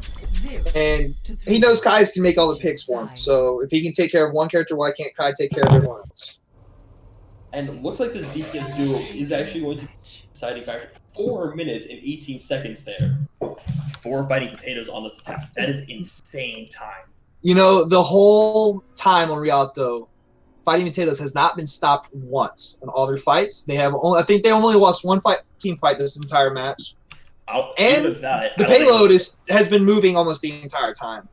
And he knows Kai's can make all the picks for him. So if he can take care of one character, why can't Kai take care of everyone else? And it looks like this DPS duo is actually going to be a deciding factor. 4 minutes and 18 seconds there. 4 fighting potatoes on this attack. That is insane time. You know, the whole time on Rialto, Fighting Potatoes has not been stopped once in all their fights. They have only, I think they only lost one team fight this entire match. And the payload has been moving almost the entire time.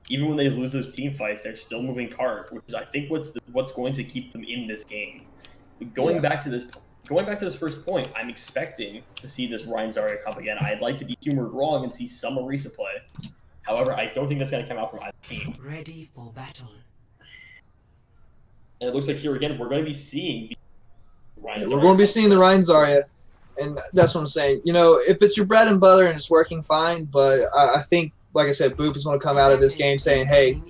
Even when they lose those team fights, they're still moving card, which is I think what's going to keep them in this game. Going back to this first point, I'm expecting to see this Ryan Zarya comp again. I'd like to be humored wrong and see some Orisa play. However, I don't think that's going to come out from either team. Ready for battle. And it looks like here again, we're going to be seeing Ryan Zarya. We're going to be seeing the Ryan Zarya. And that's what I'm saying. You know, if it's your bread and butter and it's working fine, but I think, like I said, Boop is going to come out of this game saying, hey,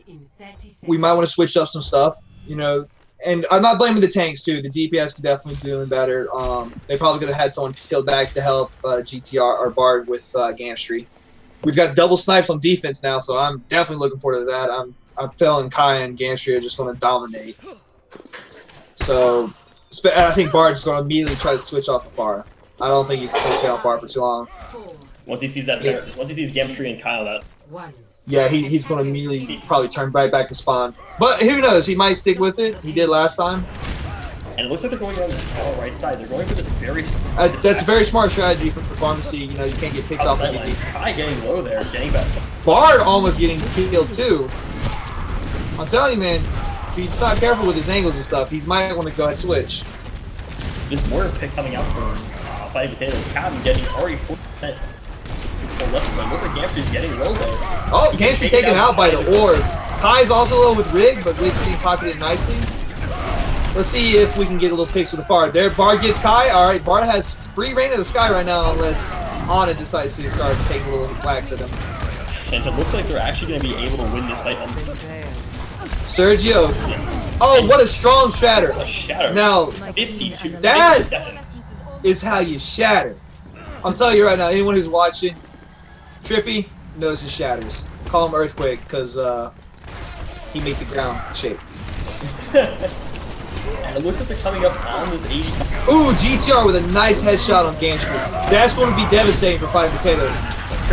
we might want to switch up some stuff, you know. And I'm not blaming the tanks, too. The DPS could definitely be doing better. They probably could have had someone peeled back to help GTR or Bard with Gamstry. We've got double snipes on defense now, so I'm definitely looking forward to that. I'm feeling Kai and Gamstry are just going to dominate. So I think Bard's going to immediately try to switch off the Pharah. I don't think he's going to stay on Pharah for too long. Once he sees Gamstry and Kyle, that. Yeah, he's going to immediately probably turn right back to spawn. But who knows? He might stick with it. He did last time. And it looks like they're going down this far right side. They're going for this very... that's a very smart strategy for pharmacy. You know, you can't get picked off as easy. Kai getting low there, getting back. Bard almost getting killed too. I'm telling you, man. If he's not careful with his angles and stuff, he might want to go ahead and switch. This Warrior pick coming out from Fighting Potatoes. Captain getting already 4%. Looks like Gamstry's getting low there. Oh, Gamstry taken out by the orb. Kai's also low with Rig, but Rig's being pocketed nicely. Let's see if we can get a little picks with the Bard. There, Bard gets Kai. All right, Bard has free reign of the sky right now unless Ana decides to start taking a little whacks at him. And it looks like they're actually going to be able to win this fight. Sergio. Oh, what a strong shatter. A shatter. Now, 52 that seconds. is how you shatter. I'm telling you right now, anyone who's watching, Trippy knows his shatters. Call him Earthquake because he made the ground shake. And it looks like they're coming up on this 80. Ooh, GTR with a nice headshot on Gamstry. That's going to be devastating for Fighting Potatoes.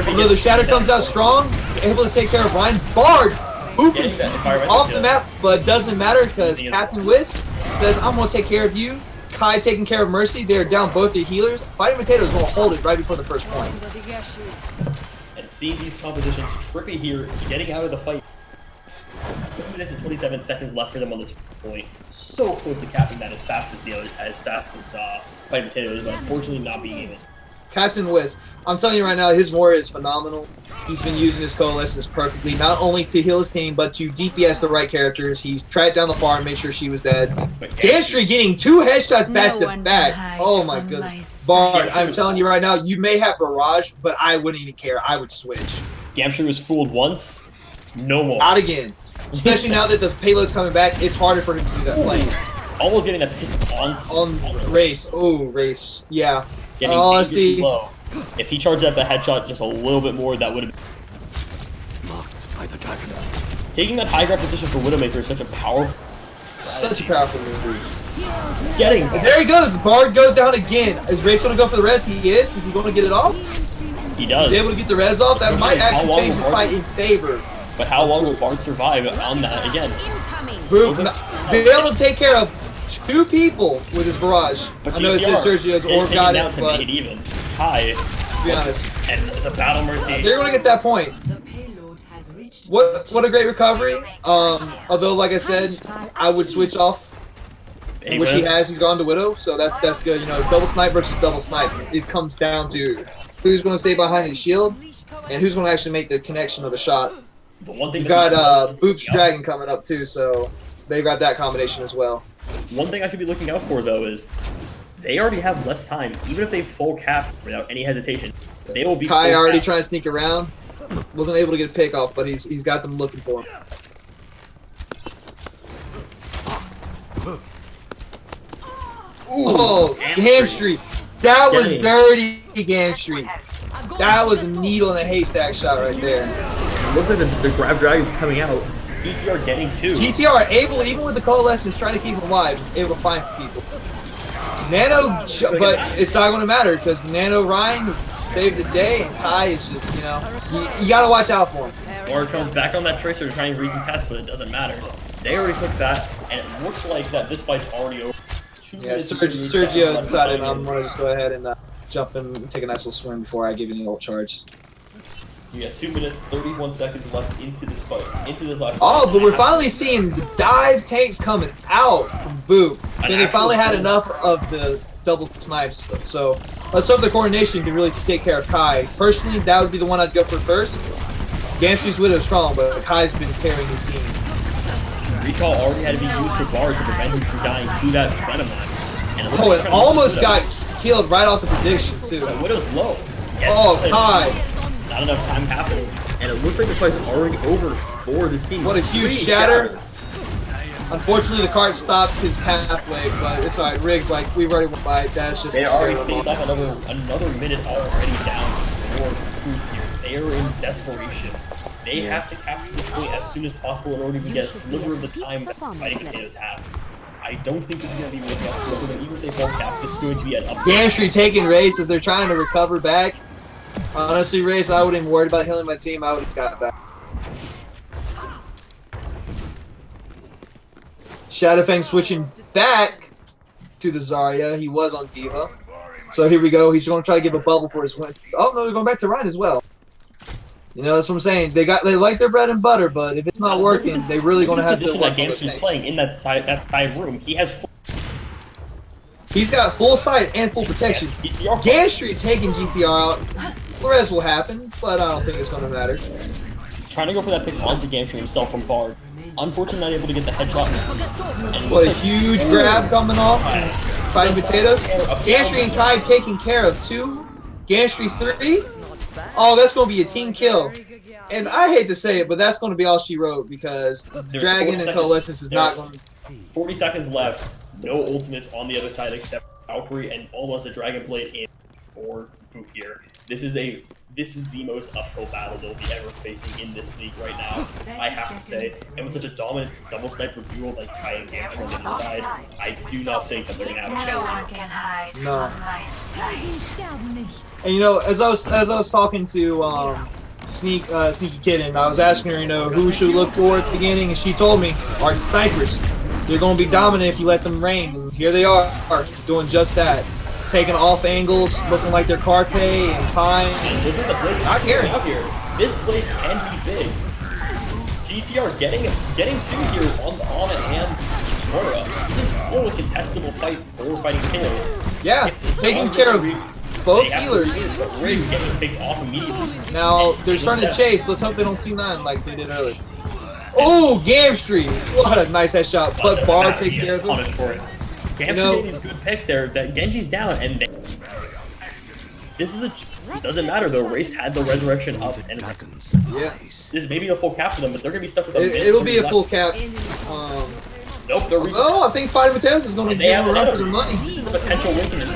Although the shatter comes out strong, he's able to take care of Ryan. Bard hooping off the map, but doesn't matter because Captain Whisk says, I'm going to take care of you. Kai taking care of Mercy. They're down both the healers. Fighting Potatoes will hold it right before the first point. And seeing these compositions, Trippy here getting out of the fight. 2 minutes and 27 seconds left for them on this point. So close to capping that as fast as the others, as fast as Fighting Potatoes, but unfortunately not being able. Captain Whisk, I'm telling you right now, his warrior is phenomenal. He's been using his coalescence perfectly, not only to heal his team, but to DPS the right characters. He's tracked down the farm, made sure she was dead. Gamstry getting 2 headshots back to back. Oh my goodness. Bard, I'm telling you right now, you may have Barrage, but I wouldn't even care. I would switch. Gamstry was fooled once, no more. Not again. Especially now that the payload's coming back, it's harder for him to do that play. Almost getting that pick on Race. Oh, Race. Yeah. Getting dangerously low. If he charged up the headshot just a little bit more, that would have been marked by the dragon. Taking that high ground position for Widowmaker is such a powerful move. Getting there he goes. Bard goes down again. Is Race going to go for the res? He is. Is he going to get it off? He does. He's able to get the res off. That might actually change his fight in favor. But how long will Bard survive on that again? Boom. Be able to take care of 2 people with his barrage. I know it says Sergio's orb got it, but even Kai, let's be honest. And the Battle Mercy. They're going to get that point. What a great recovery. Although, like I said, I would switch off. Which he has. He's gone to Widow, so that's good. You know, double snipe versus double snipe. It comes down to who's going to stay behind the shield and who's going to actually make the connection of the shots. You've got Boop's Dragon coming up too, so they've got that combination as well. One thing I could be looking out for though is they already have less time, even if they full cap without any hesitation. They will be. Kai already trying to sneak around, wasn't able to get a pick off, but he's got them looking for him. Oh, Gamstry, that was dirty, Gamstry. That was a needle in a haystack shot right there. Looks like the grab dragon's coming out. GTR getting 2. GTR able, even with the coalescence, trying to keep him alive, is able to find people. Nano, but it's not going to matter because Nano Ryan has saved the day, and Kai is just, you know, you got to watch out for him. Or it comes back on that Tracer trying to recontest, but it doesn't matter. They already took that, and it looks like that this fight's already over. Yeah, Sergio decided I'm going to just go ahead and jump in and take a nice little swim before I give any ult charges. We got 2 minutes, 31 seconds left into this fight. Oh, but we're finally seeing the dive tanks coming out from Boop. I think they finally had enough of the double snipes. So let's hope the coordination can really take care of Kai. Personally, that would be the one I'd go for first. Gamstree's Widow strong, but Kai's been carrying his team. Recall already had to be used for Bard to prevent him from dying to that Venom Mine. Oh, and almost got killed right off the prediction, too. The Widow's low. Oh, Kai. Not enough time happening. And it looks like the fight's already over for this team. What a huge shatter. Unfortunately, the cart stopped his pathway, but it's alright. Riggs, like, we've already won by. That's just they already saved up another minute already down for Boop here. They are in desperation. They have to capture this point as soon as possible in order to get a sliver of the time that Fighting Potatoes has. I don't think this is going to be working out for them. Even if they fall cap, it's going to be an up. Gamstree taking Race as they're trying to recover back. Honestly, Race, I wouldn't even worried about healing my team. I would have got it back. Shadowfang switching back to the Zarya. He was on Diva. So here we go. He's going to try to give a bubble for his win. Oh, no, they're going back to Ryan as well. You know, that's what I'm saying. They like their bread and butter, but if it's not working, they're really going to have to work on those things. Playing in that side room. He's got full sight and full protection. Gamstree taking GTR out. The rest will happen, but I don't think it's going to matter. Trying to go for that pick onto Gamstree himself from Bard. Unfortunately, not able to get the headshot. What a huge grab coming off. Fighting Potatoes. Gamstree and Kai taking care of 2. Gamstree 3. Oh, that's going to be a team kill. And I hate to say it, but that's going to be all she wrote because Dragon and Coalescence is not going to... 40 seconds left. No ultimates on the other side except Valkyrie and almost a Dragon Blade in for Boop here. This is the most uphill battle they'll be ever facing in this league right now, I have to say. And with such a dominant double sniper duo like Kai and Gamstree on the other side, I do not think that they're going to have a chance. No. And you know, as I was talking to Sneaky Kitten, I was asking her, you know, who should we look for at the beginning, and she told me, Art Snipers. They're going to be dominant if you let them reign. And here they are doing just that. Taking off angles, looking like they're Carpe and Pine. This is the play not caring. Out here. This play can be big. GTR getting 2 here on and Mora. This is still a contestable fight for Fighting Potatoes. Yeah, taking care of both healers. Getting picked off immediately. Now they're starting to chase. Let's hope they don't C9 like they did earlier. Oh, Gamstree! What a nice headshot. But Bard takes care of him. Gamstree made these good picks there. That Genji's down, and it doesn't matter though. Race had the resurrection up, and this may be a full cap for them, but they're gonna be stuck with a it'll be a full cap. Nope, they're I think Fighting Potatoes is going to give them a run for their money. This is a potential win for them.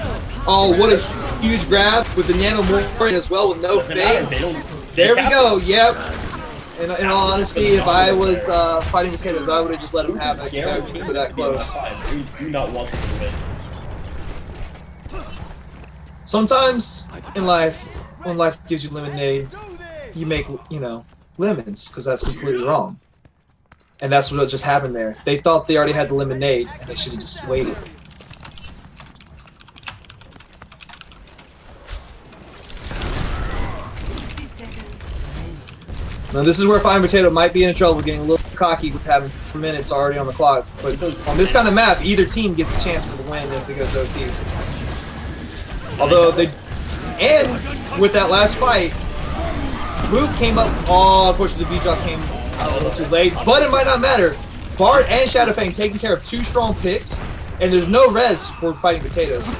Oh, what a huge grab with the Nano Morin as well with no fade. There we go. Yep. In all honesty, if I was Fighting Potatoes, I would have just let him have that because we were that close. We do not want this to win. Sometimes in life, when life gives you lemonade, you make, you know, lemons because that's completely wrong. And that's what just happened there. They thought they already had the lemonade, and they should have just waited. Now this is where Fighting Potato might be in trouble, getting a little cocky with having 4 minutes already on the clock. But on this kind of map, either team gets a chance for the win if it goes OT. Although and with that last fight, Boop came up. Oh, unfortunately the B-drop came a little too late, but it might not matter. Bard and Shadowfang taking care of 2 strong picks, and there's no res for Fighting Potatoes.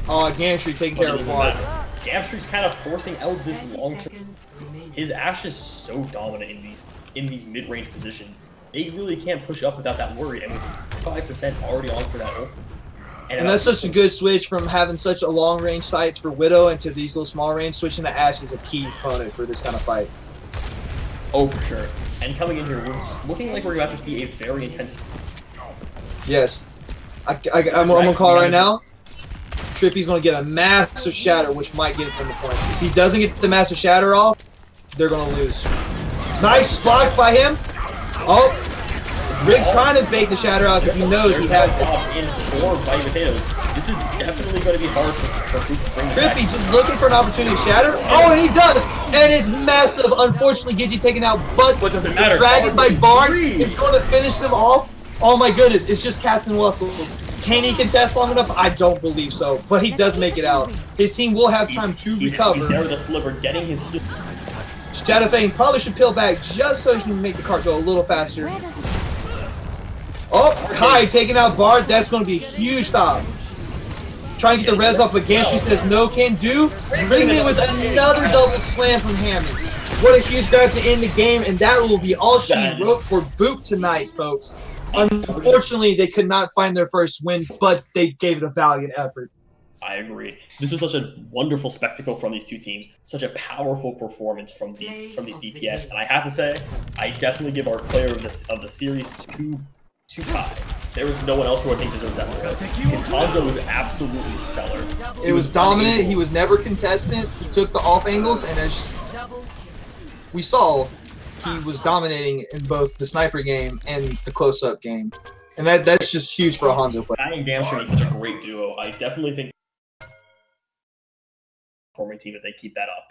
Gamstree taking care of Bard. Gamstree's kind of forcing out this long-term. His Ashe is so dominant in these mid-range positions. They really can't push up without that worry, and with 5% already on for that ult. And that's such a good switch from having such a long-range sights for Widow into these little small-range. Switching to Ashe is a key component for this kind of fight. Oh, for sure. And coming in here, we're looking like we're about to see a very intense... Yes. I'm gonna call it right now. Trippy's gonna get a massive shatter, which might get them the point. If he doesn't get the massive shatter off, they're gonna lose. Nice block by him. Oh, Rick trying to bait the shatter out because he knows he has it. In 4 Fighting Potatoes. This is definitely going to be hard for Boop to bring back. Trippy just looking for an opportunity to shatter. Oh, and he does! And it's massive. Unfortunately, Gigi taken out, but What does it matter? the Dragon by Bard is going to finish them off. Oh my goodness, it's just Captain Wessels. Can he contest long enough? I don't believe so, but he does make it out. His team will have time to recover. He's there with a sliver, getting his... Shadow Fang probably should peel back just so he can make the cart go a little faster. Oh, Kai taking out Bard. That's going to be a huge stop. Trying to get the res off, but Gantry says no can do. Bring me with another double slam from Hammond. What a huge grab to end the game, and that will be all she wrote for Boop tonight, folks. Unfortunately, they could not find their first win, but they gave it a valiant effort. I agree. This was such a wonderful spectacle from these two teams. Such a powerful performance from these DPS, and I have to say, I definitely give our player of the series to Kai. There was no one else who I think deserves that credit. His Hanzo was absolutely stellar. It was dominant. He was never contestant. He took the off angles, and as we saw, he was dominating in both the sniper game and the close-up game. And that's just huge for a Hanzo player. Kai and Gamstring is such a great duo. I definitely think performing team if they keep that up.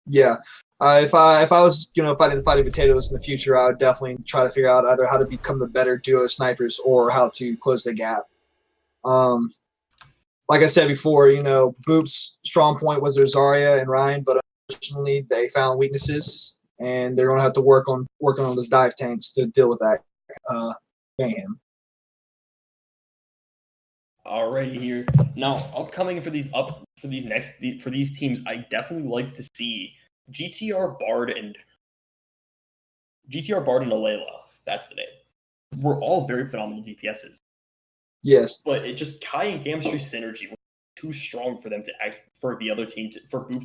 Yeah. If I was fighting potatoes in the future, I would definitely try to figure out either how to become the better duo snipers or how to close the gap. Like I said before, Boop's strong point was their Zarya and Ryan, but unfortunately they found weaknesses, and they're gonna have to work on those dive tanks to deal with that mayhem. Alrighty here. Now, upcoming for these teams, I definitely like to see GTR Bard and Alayla. That's the name. We're all very phenomenal DPSs. Yes. But it just Kai and Gamstream synergy was too strong for them to for the other team for Boop to